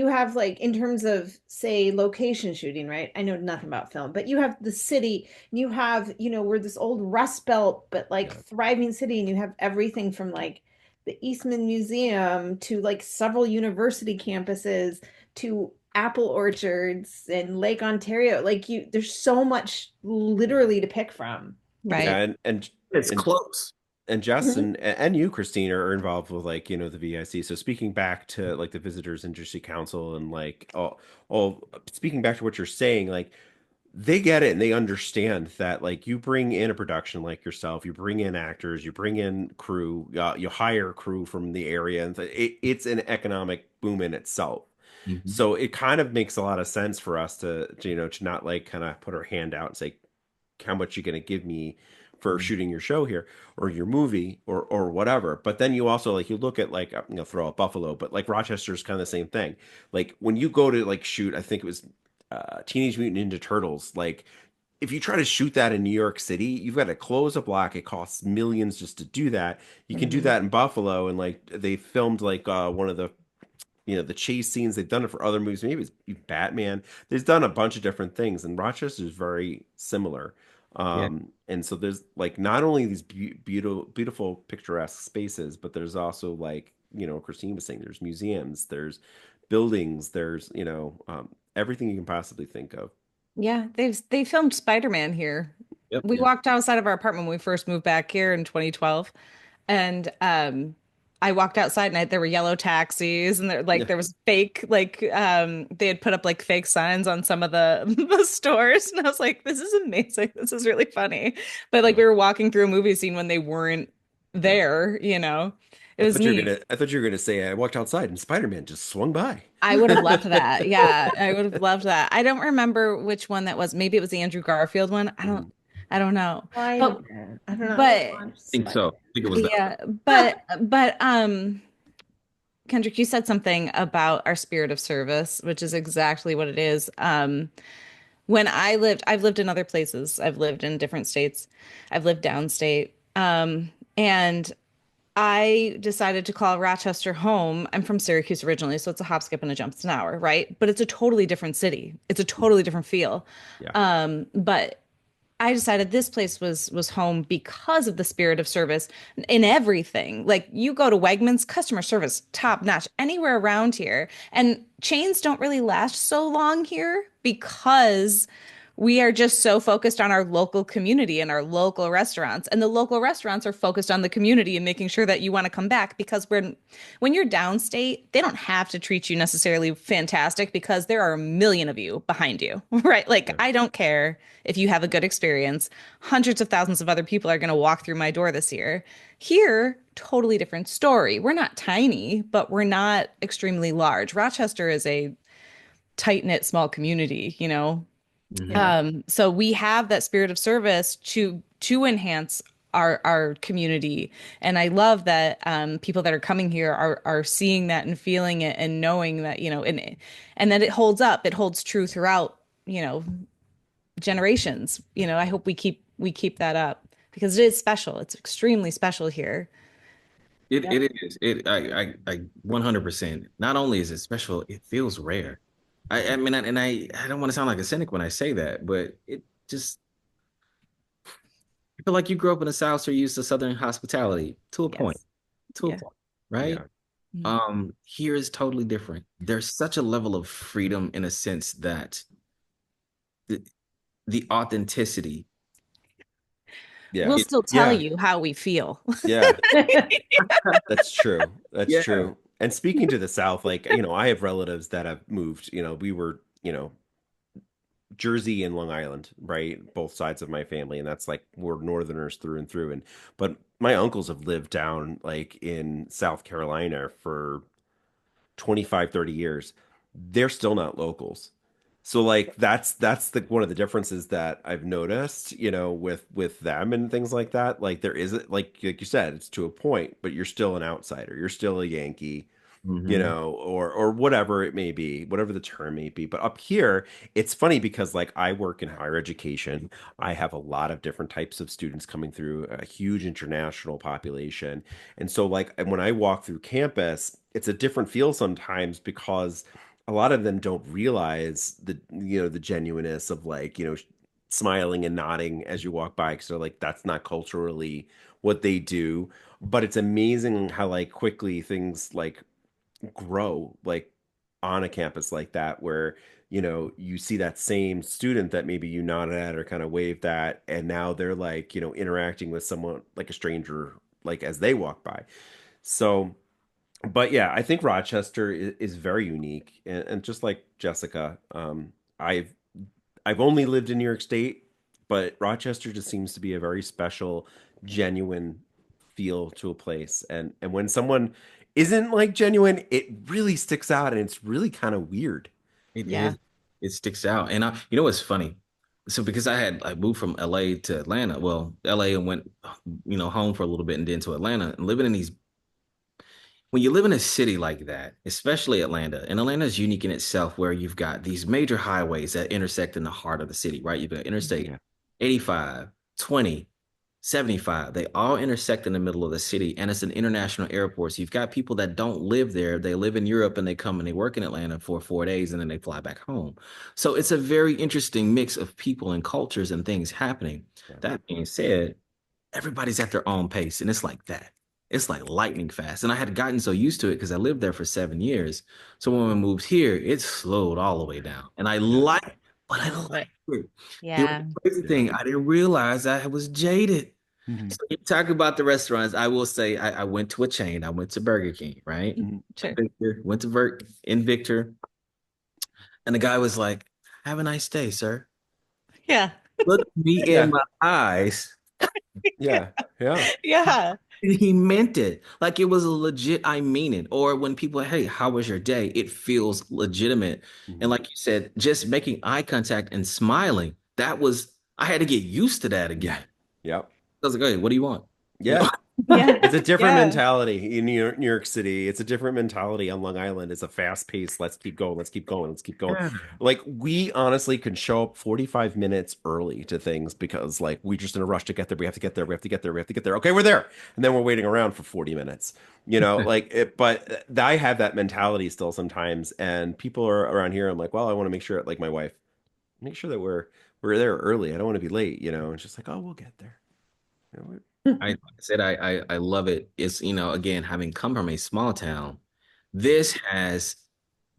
have like in terms of say location shooting, right? I know nothing about film, but you have the city, and you have, we're this old Rust Belt, but like Yeah. thriving city, and you have everything from like the Eastman Museum to like several university campuses to apple orchards and Lake Ontario. Like there's so much Yeah. literally to pick from. It's Yeah. Right. it's And close. and Jess Mhm. and you, Christine, are involved with like, the VIC. So speaking back to like the Visitors Industry Council and like all speaking back to what you're saying, like they get it and they understand that like you bring in a production like yourself, you bring in actors, you bring in crew, you hire crew from the area, and it's an economic boom in itself. Mhm. So it kind of makes a lot of sense for us to not like kind of put our hand out and say, how much you going to give me for Mhm. shooting your show here or your movie or whatever. But then you also like you look at like throw out Buffalo, but like Rochester's kind of the same thing. Like when you go to like shoot, I think it was Teenage Mutant Ninja Turtles. Like if you try to shoot that in New York City, you've got to close a block. It costs millions just to do that. You can do Mhm. that in Buffalo, and like they filmed like one of the the chase scenes. They've done it for other movies. Maybe it's Batman. They've done a bunch of different things, and Rochester is very similar. Yeah. And so there's like not only these beautiful picturesque spaces, but there's also like Christine was saying, there's museums, there's buildings, there's everything you can possibly think of. Yeah, they filmed Spider-Man here. Yep. We Yeah. walked outside of our apartment when we first moved back here in 2012, and I walked outside and there were yellow taxis, and Yeah. there was fake they had put up like fake signs on some of the the stores, and I was like, this is amazing. This is really funny. But like Yeah. we were walking through a movie scene when they weren't Yeah. there, It was neat. I thought you were gonna say I walked outside and Spider-Man just swung by. I would have loved that. Yeah, I would have loved that. I don't remember which one that was. Maybe it was the Andrew Garfield one. Mhm. I don't know. I But I don't know. I but watched I think so. I think it was that. yeah, but Kendrick, you said something about our spirit of service, which is exactly what it is. When I've lived in other places. I've lived in different states. I've lived downstate. And I decided to call Rochester home. I'm from Syracuse originally, so it's a hop, skip, and a jump. It's an hour, right? But it's a totally different city. It's a totally different feel. Yeah. But I decided this place was home because of the spirit of service in everything. Like you go to Wegmans, customer service top notch anywhere around here. And chains don't really last so long here because we are just so focused on our local community and our local restaurants. And the local restaurants are focused on the community and making sure that you want to come back because when you're downstate, they don't have to treat you necessarily fantastic because there are a million of you behind you, right? Like Yeah. I don't care if you have a good experience. Hundreds of thousands of other people are going to walk through my door this year. Here, totally different story. We're not tiny, but we're not extremely large. Rochester is a tight-knit small community, you know. Mhm. Yeah. So we have that spirit of service to enhance our community, and I love that people that are coming here are seeing that and feeling it and knowing that and that it holds up. It holds true throughout generations. I hope we keep that up because it is special. It's extremely special here. It is. I 100%. Not only is it special, it feels rare. I mean, I don't want to sound like a cynic when I say that, but it just I feel like you grew up in the South, so you're used to Southern hospitality to a point, Yes. to a Yeah. point, right? Yeah. Mhm. Here is totally different. There's such a level of freedom in a sense that the, the authenticity Yeah. We'll it still tell Yeah. you how we feel. Yeah. That's true. That's yeah. true. And speaking to the South, like, I have relatives that have moved. We were, Jersey and Long Island, right? Both sides of my family. And that's like we're Northerners through and through. But my uncles have lived down like in South Carolina for 25, 30 years. They're still not locals. So like that's the one of the differences that I've noticed, with them and things like that. Like there is like you said, it's to a point, but you're still an outsider. You're still a Yankee, Hmm. or whatever it may be, whatever the term may be. But up here, it's funny because like I work in higher education. I have a lot of different types of students coming through, a huge international population. And so like when I walk through campus, it's a different feel sometimes because a lot of them don't realize the genuineness of like, smiling and nodding as you walk by because they're like that's not culturally what they do. But it's amazing how like quickly things like grow like on a campus like that where you see that same student that maybe you nodded at or kind of waved at and now they're like interacting with someone like a stranger like as they walk by. So but yeah, I think Rochester is very unique, and just like Jessica, I've only lived in New York State, but Rochester just seems to be a very special, genuine feel to a place. And when someone isn't like genuine, it really sticks out and it's really kind of weird. It Yeah. is. It sticks out. And you know what's funny? So because I moved from LA to Atlanta, well, LA and went, home for a little bit and then to Atlanta and living in these when you live in a city like that, especially Atlanta, and Atlanta is unique in itself where you've got these major highways that intersect in the heart of the city, right? You've got Interstate Yeah. 85, 20, 75. They all intersect in the middle of the city, and it's an international airport. So you've got people that don't live there. They live in Europe and they come and they work in Atlanta for 4 days and then they fly back home. So it's a very interesting mix of people and cultures and things happening. Yeah. That being said, everybody's at their own pace, and it's like that. It's like lightning fast. And I had gotten so used to it because I lived there for 7 years. So when we moved here, it slowed all the way down. And but I Love it. like it. It was Yeah. a crazy Yeah. thing. I didn't realize I was jaded. Mhm. So you talk about the restaurants. I will say I went to a chain. I went to Burger King, right? Mhm. Sure. Went to in Victor. And the guy was like, "Have a nice day, sir." Yeah. Look me in Yeah. my eyes. Yeah. Yeah. Yeah. He meant it. Like it was a legit, I mean it. Or when people, hey, how was your day? It feels legitimate. And Mhm. like you said, just making eye contact and smiling, I had to get used to that again. Yeah. Yep. I was like, hey, what do you want? You Yeah. know? Yeah. It's a different Yeah. mentality in New York City. It's a different mentality on Long Island. It's a fast pace. Let's keep going. Let's keep going. Let's keep going. Yeah. Like we honestly can show up 45 minutes early to things because like we just in a rush to get there. We have to get there. We have to get there. We have to get there. Okay, we're there. And then we're waiting around for 40 minutes. Like it, but I have that mentality still sometimes. And people are around here. I'm like, well, I want to make sure, like my wife, make sure that we're there early. I don't want to be late, And she's like, oh, we'll get there. I said I love it. It's, again, having come from a small town, this has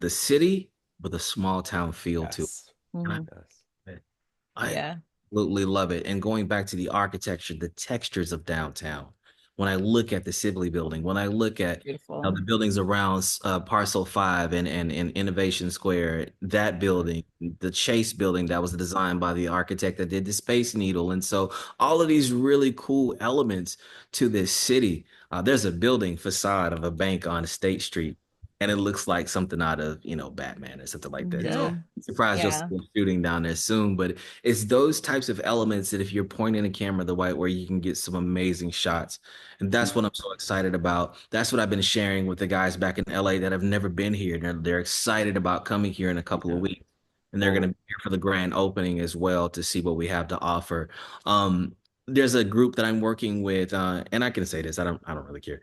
the city with a small town feel to it. Yes. And Mhm. Yes. I Yeah. absolutely love it. And going back to the architecture, the textures of downtown, when I look at the Sibley building, when I look at Beautiful. the buildings around Parcel 5 and Innovation Square, that building, the Chase building that was designed by the architect that did the Space Needle. And so all of these really cool elements to this city. There's a building facade of a bank on State Street, and it looks like something out of, Batman or something like that. So Yeah. Mhm. I'm surprised you'll see Yeah. a shooting down there soon, but it's those types of elements that if you're pointing a camera the right way, you can get some amazing shots. And that's what I'm so excited about. That's what I've been sharing with the guys back in LA that have never been here. They're excited about coming here in a couple of Yeah. weeks. And they're going to be here for the grand opening as well to see what we have to offer. There's a group that I'm working with, and I can say this, I don't really care.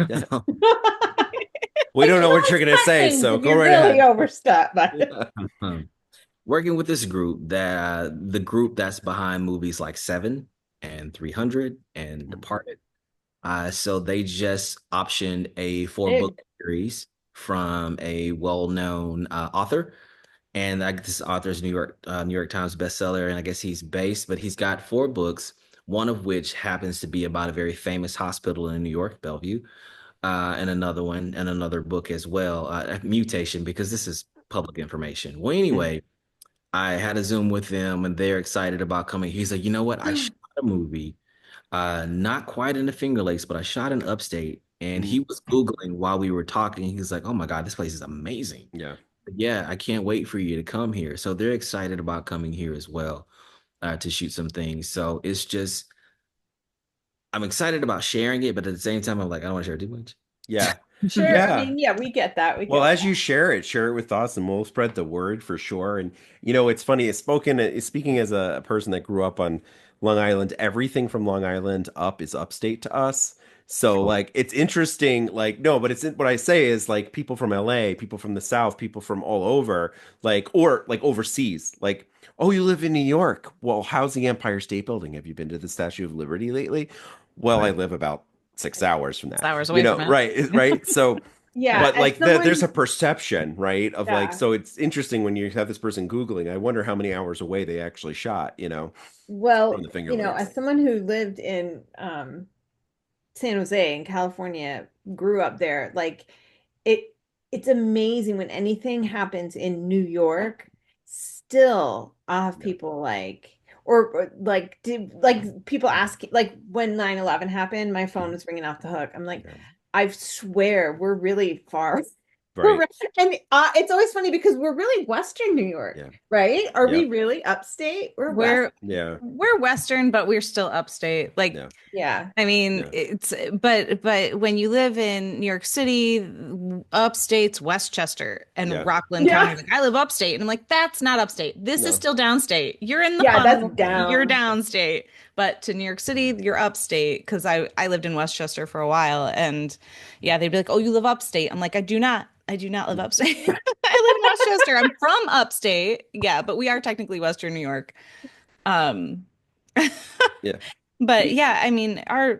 Yeah. We don't know what you're gonna say, Things so if go you're right really ahead. overstuffed. Working with this group the group that's behind movies like Seven and 300 and Departed. So they just optioned a four-book Big. series from a well-known author, and I guess this author's New York Times bestseller, and I guess he's based, but he's got four books, one of which happens to be about a very famous hospital in New York, Bellevue, and another one and another book as well, Mutation, because this is public information. Well, anyway, I had a Zoom with them, and they're excited about coming. He's like, you know what? I shot a movie not quite in the Finger Lakes, but I shot in upstate. And he was Googling while we were talking. He's like, oh my God, this place is amazing. Yeah. Yeah, I can't wait for you to come here. So they're excited about coming here as well to shoot some things. So it's just, I'm excited about sharing it, but at the same time, I'm like, I don't want to share too much. Yeah. Sure. I Yeah. mean, yeah, we get that. We Well, get as that. you share it with us, and we'll spread the word for sure. And it's funny. Speaking as a person that grew up on Long Island, everything from Long Island up is upstate to us. So Sure. like it's interesting. Like no, but it's what I say is like people from LA, people from the South, people from all over, like or like overseas. Like oh, you live in New York. Well, how's the Empire State Building? Have you been to the Statue of Liberty lately? Well, I Right. live about 6 hours from 6 hours that. away from it. Right. So. Yeah, But as like there's someone, a perception, right? Of like, yeah. so it's interesting when you have this person Googling, I wonder how many hours away they actually shot, from Well, the Finger Lakes. as someone who lived in San Jose in California, grew up there, like it it's amazing when anything happens in New York, still I'll have Yeah. people like or like did like people ask like when 9/11 happened, my phone was ringing off the hook. I'm like, Yeah. I swear we're really far. Right. And it's always funny because we're really Western New York, Yeah. right? Are we Yep. really upstate? We're West. Yeah. We're Western, but we're still upstate. Like, Yeah. Yeah. I mean, Yeah. it's but when you live in New York City, upstate's Westchester and Yeah. Rockland Yeah. County. Like, I live upstate, and I'm like, that's not upstate. This No. is still downstate. You're in the Yeah, that's funnel. down. You're downstate. But to New York City, you're upstate. Because I lived in Westchester for a while, and yeah, they'd be like, "Oh, you live upstate." I'm like, I do not. I do not live upstate. I live in Westchester. I'm from upstate. Yeah, but we are technically Western New York. Um, Yeah. but yeah, I mean, I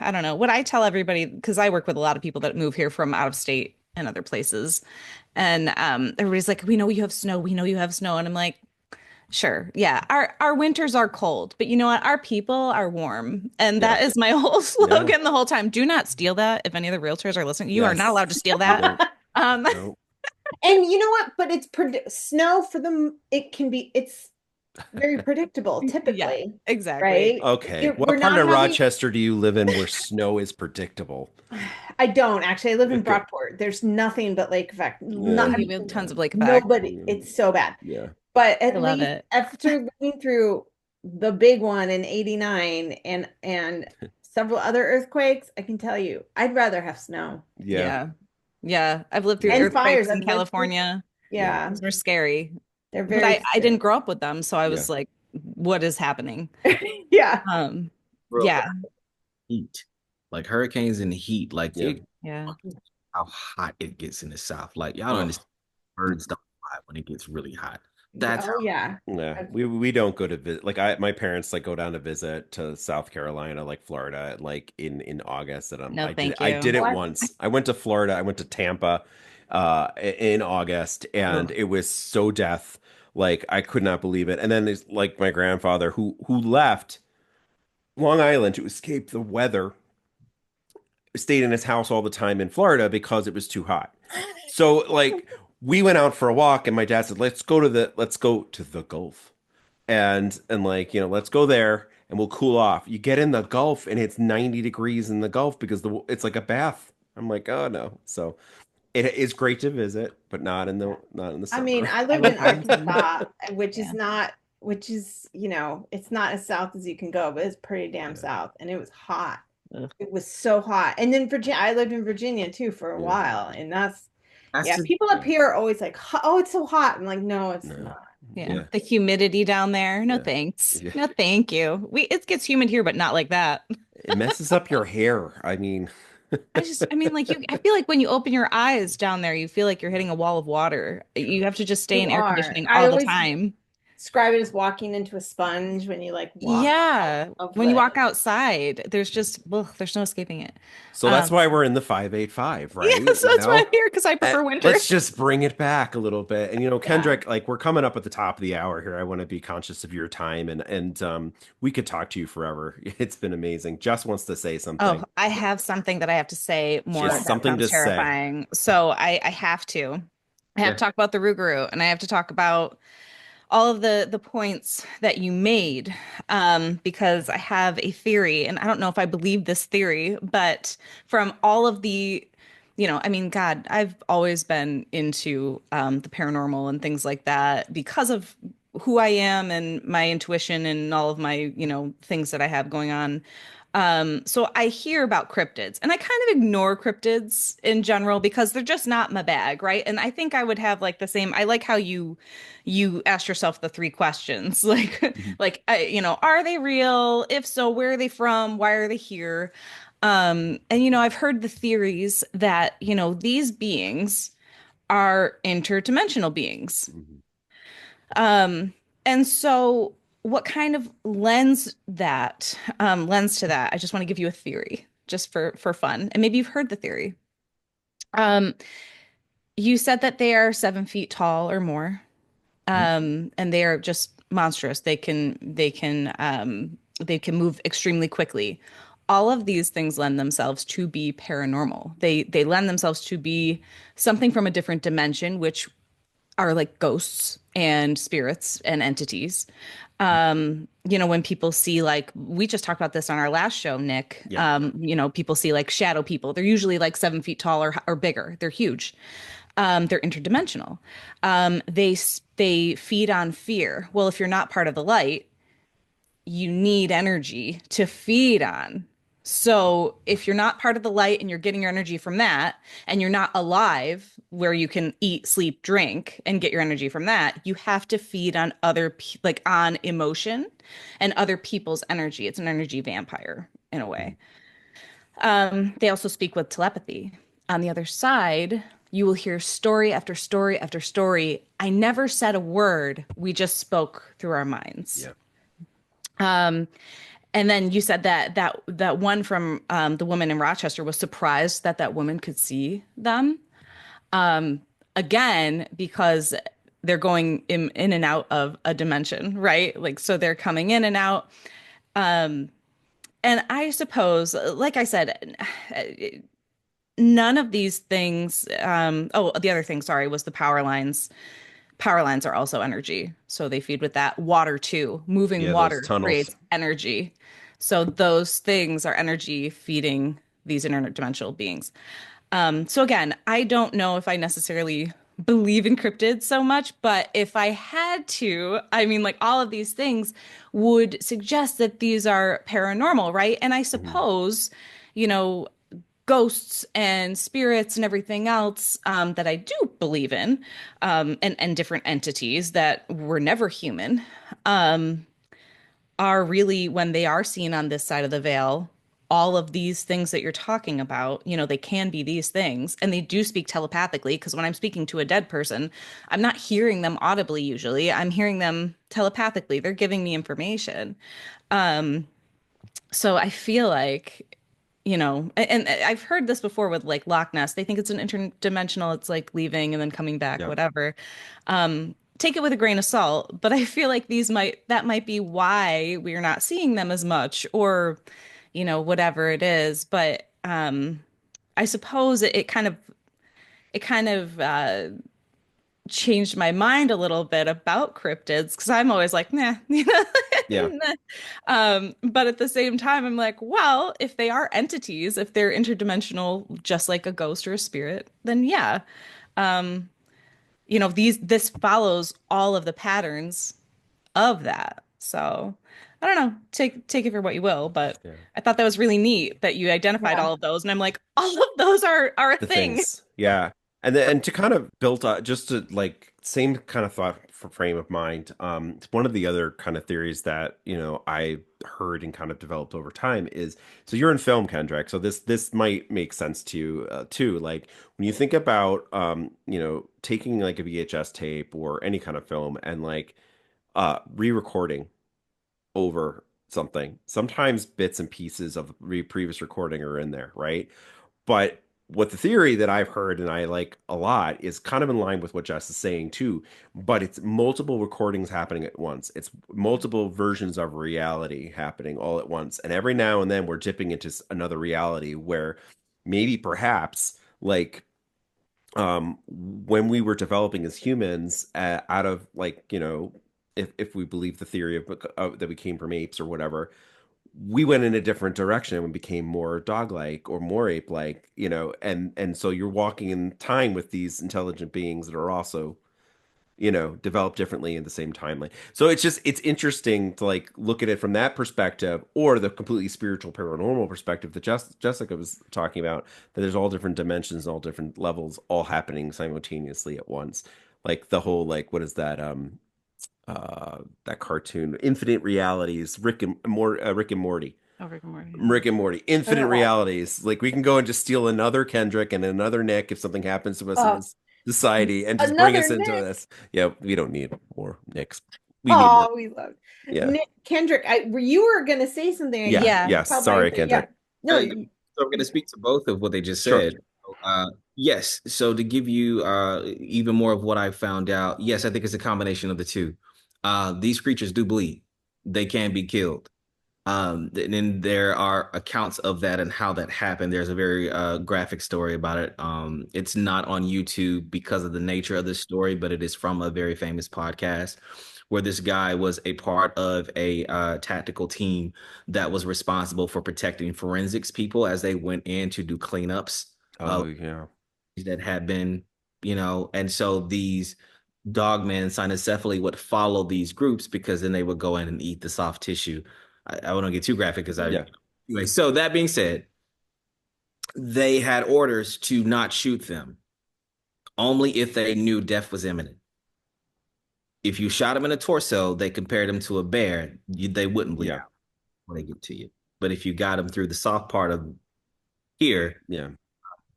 don't know what I tell everybody because I work with a lot of people that move here from out of state and other places. And everybody's like, we know you have snow. We know you have snow. And I'm like, sure. Yeah. Our winters are cold, but you know what? Our people are warm. And that Yeah. is my whole slogan the whole time. Do not steal that. If any of the realtors are listening, you are not Yes. allowed to steal that. No. No. And you know what? But it's snow for them. It's very predictable, Yeah, typically, exactly. right? Okay. We're What not part of having. Rochester do you live in where snow is predictable? I don't actually. I live in Okay. Brockport. There's nothing but lake effect. Yeah. We have tons of lake effect. Nobody. It's so bad. Yeah. But I at love least it. after living through the big one in '89 and several other earthquakes, I can tell you, I'd rather have snow Yeah. Yeah. Yeah. I've lived through and fires. earthquakes in I've lived through, California. Yeah. yeah, Those were scary. they're But very I didn't scary. grow up with them, so I Yeah. was like, what is happening? Yeah. Um, Bro, yeah. heat, like hurricanes and heat, like Yeah. Yeah. how hot it gets in the South. Like y'all don't Oh. understand. Birds don't fly when it gets really hot. That's Oh yeah. Yeah, we don't go to visit. Like my parents like go down to visit to South Carolina, like Florida, like in August. And No, thank I did you. it What? once. I went to Florida. I went to Tampa, in August, and how. it was so death. Like I could not believe it. And then there's like my grandfather who left Long Island to escape the weather, stayed in his house all the time in Florida because it was too hot. So like we went out for a walk, and my dad said, let's go to the Gulf." And like, let's go there and we'll cool off. You get in the Gulf and it's 90 degrees in the Gulf because it's like a bath. I'm like, oh no. So it is great to visit, but not in the I mean, summer. I I lived in wouldn't mind some. Arkansas, which is Yeah. not, which is, it's not as south as you can go, but it's pretty damn Yeah. south. And it was hot. Ugh. It was so hot. And then Virginia, I lived in Virginia too for a Yeah. while. And That's yeah, just people up here are always like, oh, it's so hot. I'm like, no, it's No. not. Yeah. Yeah. The humidity down there. No Yeah. thanks. Yeah. No, thank you. It gets humid here, but not like that. It messes up your hair. I mean, I mean, like I feel like when you open your eyes down there, you feel like you're hitting a wall of water. You have to just stay You in air are. conditioning I all the always time. describe it as walking into a sponge when you like walk out Yeah. of When you the, walk outside, there's just, ugh, there's no escaping it. so that's Um, why we're in the 585, right? yes, that's why I'm here because I prefer winter. Let's just bring it back a little bit. And yeah. Kendrick, like we're coming up at the top of the hour here. I want to be conscious of your time, and we could talk to you forever. It's been amazing. Jess wants to say Oh, something. I have something that I have to say She more has that something to sounds say. terrifying. So I have to. I have yeah. to talk about the Rougarou, and I have to talk about all of the points that you made, because I have a theory, and I don't know if I believe this theory, but from all of the, I mean, God, I've always been into the paranormal and things like that because of who I am and my intuition and all of my, things that I have going on. So I hear about cryptids and I kind of ignore cryptids in general because they're just not my bag, right? And I think I would have like the same, I like how you ask yourself the three questions like Mhm. are they real? If so, where are they from? Why are they here? And I've heard the theories that, these beings are interdimensional beings. Mhm. Um, and so what kind of lens to that? I just want to give you a theory just for fun. And maybe you've heard the theory. Um, you said that they are 7 feet tall or more. And they are just monstrous. They can move extremely quickly. All of these things lend themselves to be paranormal. They lend themselves to be something from a different dimension, which are like ghosts and spirits and entities. When people see like we just talked about this on our last show, Nick. Yeah. People see like shadow people. They're usually like 7 feet tall or bigger. They're huge. They're interdimensional. They feed on fear. Well, if you're not part of the light, you need energy to feed on. So if you're not part of the light and you're getting your energy from that, and you're not alive where you can eat, sleep, drink, and get your energy from that, you have to feed on like on emotion and other people's energy. It's an energy vampire in a way. They also speak with telepathy. On the other side, you will hear story after story after story. I never said a word. We just spoke through our minds. Yeah. And then you said that one from the woman in Rochester was surprised that woman could see them. Again, because they're going in and out of a dimension, right? Like, so they're coming in and out. And I suppose, like I said, none of these things. Oh, the other thing, sorry, was the power lines. Power lines are also energy. So they feed with that water too. Moving Yeah, those water tunnels. creates energy. So those things are energy feeding these interdimensional beings. So again, I don't know if I necessarily believe in cryptids so much, but if I had to, I mean, like all of these things would suggest that these are paranormal, right? And I Mhm. suppose, you know, ghosts and spirits and everything else that I do believe in, and different entities that were never human, um, are really when they are seen on this side of the veil. All of these things that you're talking about, they can be these things, and they do speak telepathically. Because when I'm speaking to a dead person, I'm not hearing them audibly usually. I'm hearing them telepathically. They're giving me information. Um, so I feel like, and I've heard this before with like Loch Ness. They think it's an interdimensional, it's like leaving and then coming back, Yeah. whatever. Take it with a grain of salt, but I feel like that might be why we're not seeing them as much, or, whatever it is. But I suppose it kind of changed my mind a little bit about cryptids because I'm always like, nah, Yeah. nah. But at the same time, I'm like, well, if they are entities, if they're interdimensional, just like a ghost or a spirit, then yeah, um, this follows all of the patterns of that. So I don't know, take it for what you will, but Yeah. I thought that was really neat that you identified Yeah. all of those, and I'm like, all of those are a The thing. things. Yeah. And to kind of build up, just to like same kind of thought for frame of mind. One of the other kind of theories that, I heard and kind of developed over time is, so you're in film, Kendrick. So this might make sense to you too. Like when you think about taking like a VHS tape or any kind of film and like re-recording over something. Sometimes bits and pieces of the previous recording are in there, right? But what the theory that I've heard and I like a lot is kind of in line with what Jess is saying too, but it's multiple recordings happening at once. It's multiple versions of reality happening all at once. And every now and then we're dipping into another reality where maybe perhaps like when we were developing as humans out of like, if we believe the theory that we came from apes or whatever, we went in a different direction and became more dog-like or more ape-like, and so you're walking in time with these intelligent beings that are also, developed differently in the same timeline. So it's interesting to like look at it from that perspective or the completely spiritual paranormal perspective that Jessica was talking about, that there's all different dimensions and all different levels all happening simultaneously at once. Like the whole like what is that cartoon Infinite Realities, Rick and Morty. Oh, Rick and Morty. Rick and Morty, infinite Oh, realities. Like we can go and just steal another Kendrick and another Nick if something happens to us in oh, this society and just bring us another into Nick. this. Yeah, we don't need more Nicks. We need more. Oh, we love Yeah. Nick Kendrick. You were gonna say something. I Yeah. can't Yeah. Yes. tell by Sorry, yeah. Kendrick. No, So I'm going to speak to both of what they just Sure. said. Yes. So to give you even more of what I found out, yes, I think it's a combination of the two. These creatures do bleed. They can be killed. And then there are accounts of that and how that happened. There's a very graphic story about it. It's not on YouTube because of the nature of the story, but it is from a very famous podcast where this guy was a part of a tactical team that was responsible for protecting forensics people as they went in to do cleanups Oh, yeah. that had been, and so these dogmen cynocephaly would follow these groups because then they would go in and eat the soft tissue. I won't get too graphic because Yeah. anyway. So that being said, they had orders to not shoot them only if they knew death was imminent. If you shot them in the torso, they compared them to a bear. They wouldn't bleed Yeah. out when they get to you. But if you got them through the soft part of here, Yeah.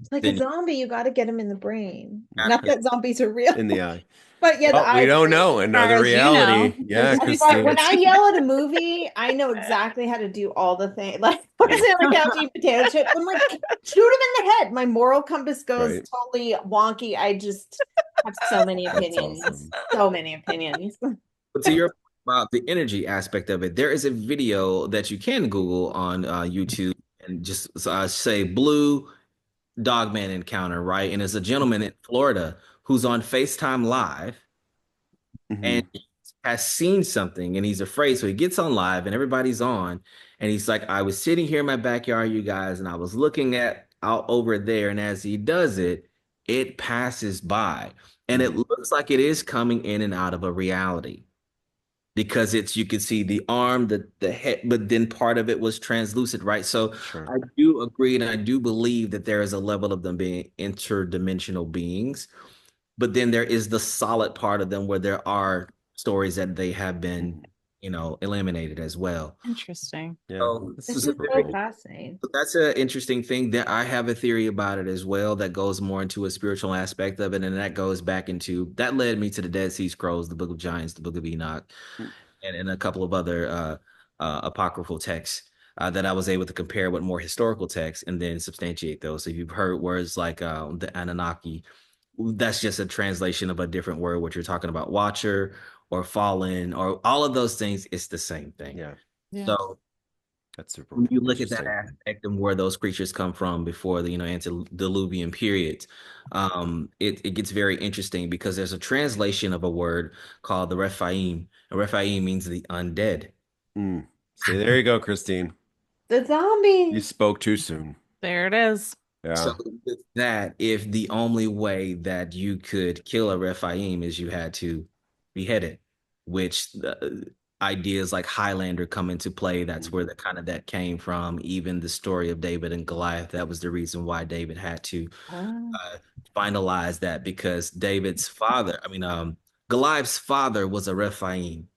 it's like a then zombie. You got to get him in the brain. you Not that zombies are real, In the eye. but yeah, the Well, we eyes. don't know. As Another far as you know, reality. Yeah, there's But when Christine. I yell at a movie, I know exactly how to do all the things. Like, for Yeah. example, like eating potato chips. I'm like, shoot him in the head. My moral compass goes Right. totally wonky. I just have so many That's opinions. awesome. So many opinions. But to your point about the energy aspect of it, there is a video that you can Google on YouTube and just say blue dogman encounter, right? And it's a gentleman in Florida who's on FaceTime Live and Mhm. has seen something and he's afraid. So he gets on live and everybody's on. And he's like, I was sitting here in my backyard, you guys, and I was looking at out over there. And as he does it, it passes by. And it looks like it is coming in and out of a reality because you can see the arm, the head, but then part of it was translucent, right? So Sure. I do agree, and I do believe that there is a level of them being interdimensional beings, but then there is the solid part of them where there are stories that they have been, eliminated as well. Interesting. Yeah. So This is super so cool. fascinating. that's an interesting thing that I have a theory about it as well that goes more into a spiritual aspect of it. And that goes back into that led me to the Dead Sea Scrolls, the Book of Giants, the Book of Enoch, and a couple of other apocryphal texts that I was able to compare with more historical texts and then substantiate those. So if you've heard words like the Anunnaki, that's just a translation of a different word, what you're talking about, watcher or fallen or all of those things. It's the same thing. Yeah. So That's super when you look at that interesting. aspect and where those creatures come from before the antediluvian period, it gets very interesting because there's a translation of a word called the Rephaim, and Rephaim means the undead. See, there you go, Christine. The zombie. You spoke too soon. There it is. Yeah. So with that, if the only way that you could kill a Rephaim is you had to behead it, which ideas like Highlander come into play. That's where that came from. Even the story of David and Goliath, that was the reason why David had to finalize that, because David's father, Goliath's father was a Rephaim.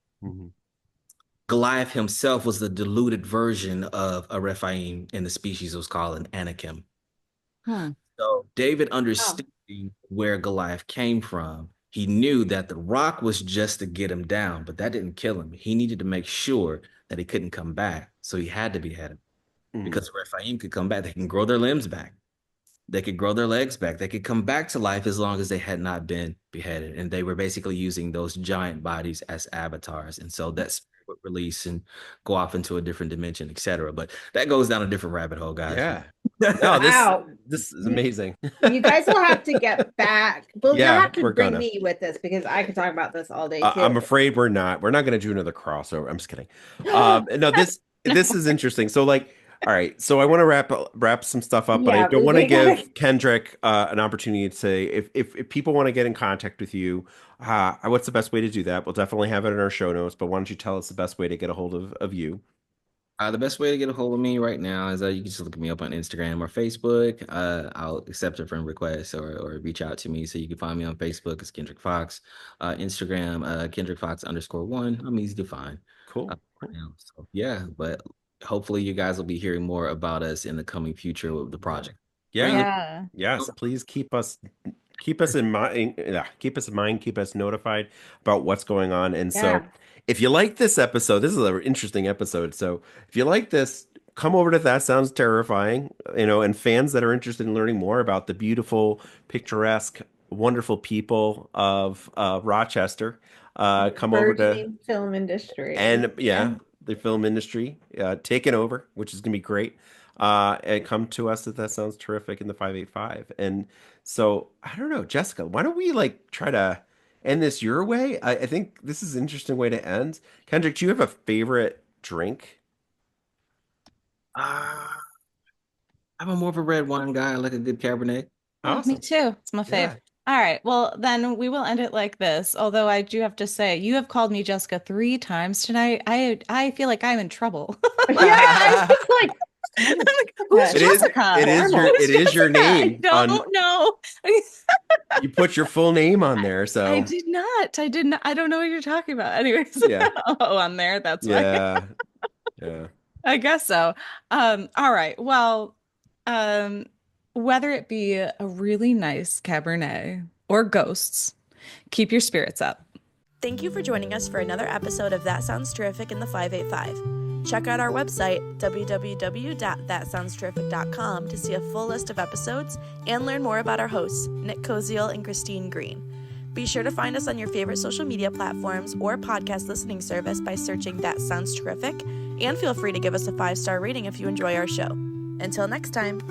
Goliath himself was the diluted version of a Rephaim, and the species was called an Anakim. So David understanding where Goliath came from, he knew that the rock was just to get him down, but that didn't kill him. He needed to make sure that he couldn't come back. So he had to behead him because Rephaim could come back. They can grow their limbs back. They could grow their legs back. They could come back to life as long as they had not been beheaded. And they were basically using those giant bodies as avatars. And so that's would release and go off into a different dimension, etc. But that goes down a different rabbit hole, guys. Yeah. No, this is amazing. You guys will have to get back. Well, Yeah, you'll have to we're bring gonna. me with this because I could talk about this all day too. I'm afraid we're not. We're not going to do another crossover. I'm just kidding. No, this is interesting. So, all right. So I want to wrap some stuff up, but I don't want to give Kendrick an opportunity to say if people want to get in contact with you, what's the best way to do that? We'll definitely have it in our show notes. But why don't you tell us the best way to get a hold of you? The best way to get a hold of me right now is you can just look me up on Instagram or Facebook. I'll accept a friend request or reach out to me. So you can find me on Facebook. It's Kendrick Foxx. Instagram, Kendrick Foxx _1. I'm easy to find. Cool. Right now. So yeah, but hopefully you guys will be hearing more about us in the coming future of the project. Yeah. Yes. Please keep us in mind. Keep us in mind. Keep us notified about what's going on. And so, if you like this episode, this is an interesting episode. So, if you like this, come over to That Sounds Terrifying. And fans that are interested in learning more about the beautiful, picturesque, wonderful people of Rochester, come over to film industry and the film industry taking over, which is gonna be great. And come to us That Sounds Terrific in the 585. And so I don't know, Jessica, why don't we try to end this your way? I think this is an interesting way to end. Kendrick, do you have a favorite drink? I'm more of a red wine guy. I like a good Cabernet. Me too. It's my fave. All right. Well, then we will end it like this. Although I do have to say, you have called me Jessica 3 times tonight. I feel like I'm in trouble. Who's Jessica? It is your name. I don't know. You put your full name on there, so I did not. I don't know what you're talking about. Anyways, on there. That's why. Yeah. I guess so. All right. Well, whether it be a really nice Cabernet or ghosts, keep your spirits up. Thank you for joining us for another episode of That Sounds Terrific in the 585. Check out our website, www.thatsoundsterrific.com, to see a full list of episodes and learn more about our hosts, Nick Koziol and Christine Green. Be sure to find us on your favorite social media platforms or podcast listening service by searching That Sounds Terrific, and feel free to give us a 5-star rating if you enjoy our show. Until next time.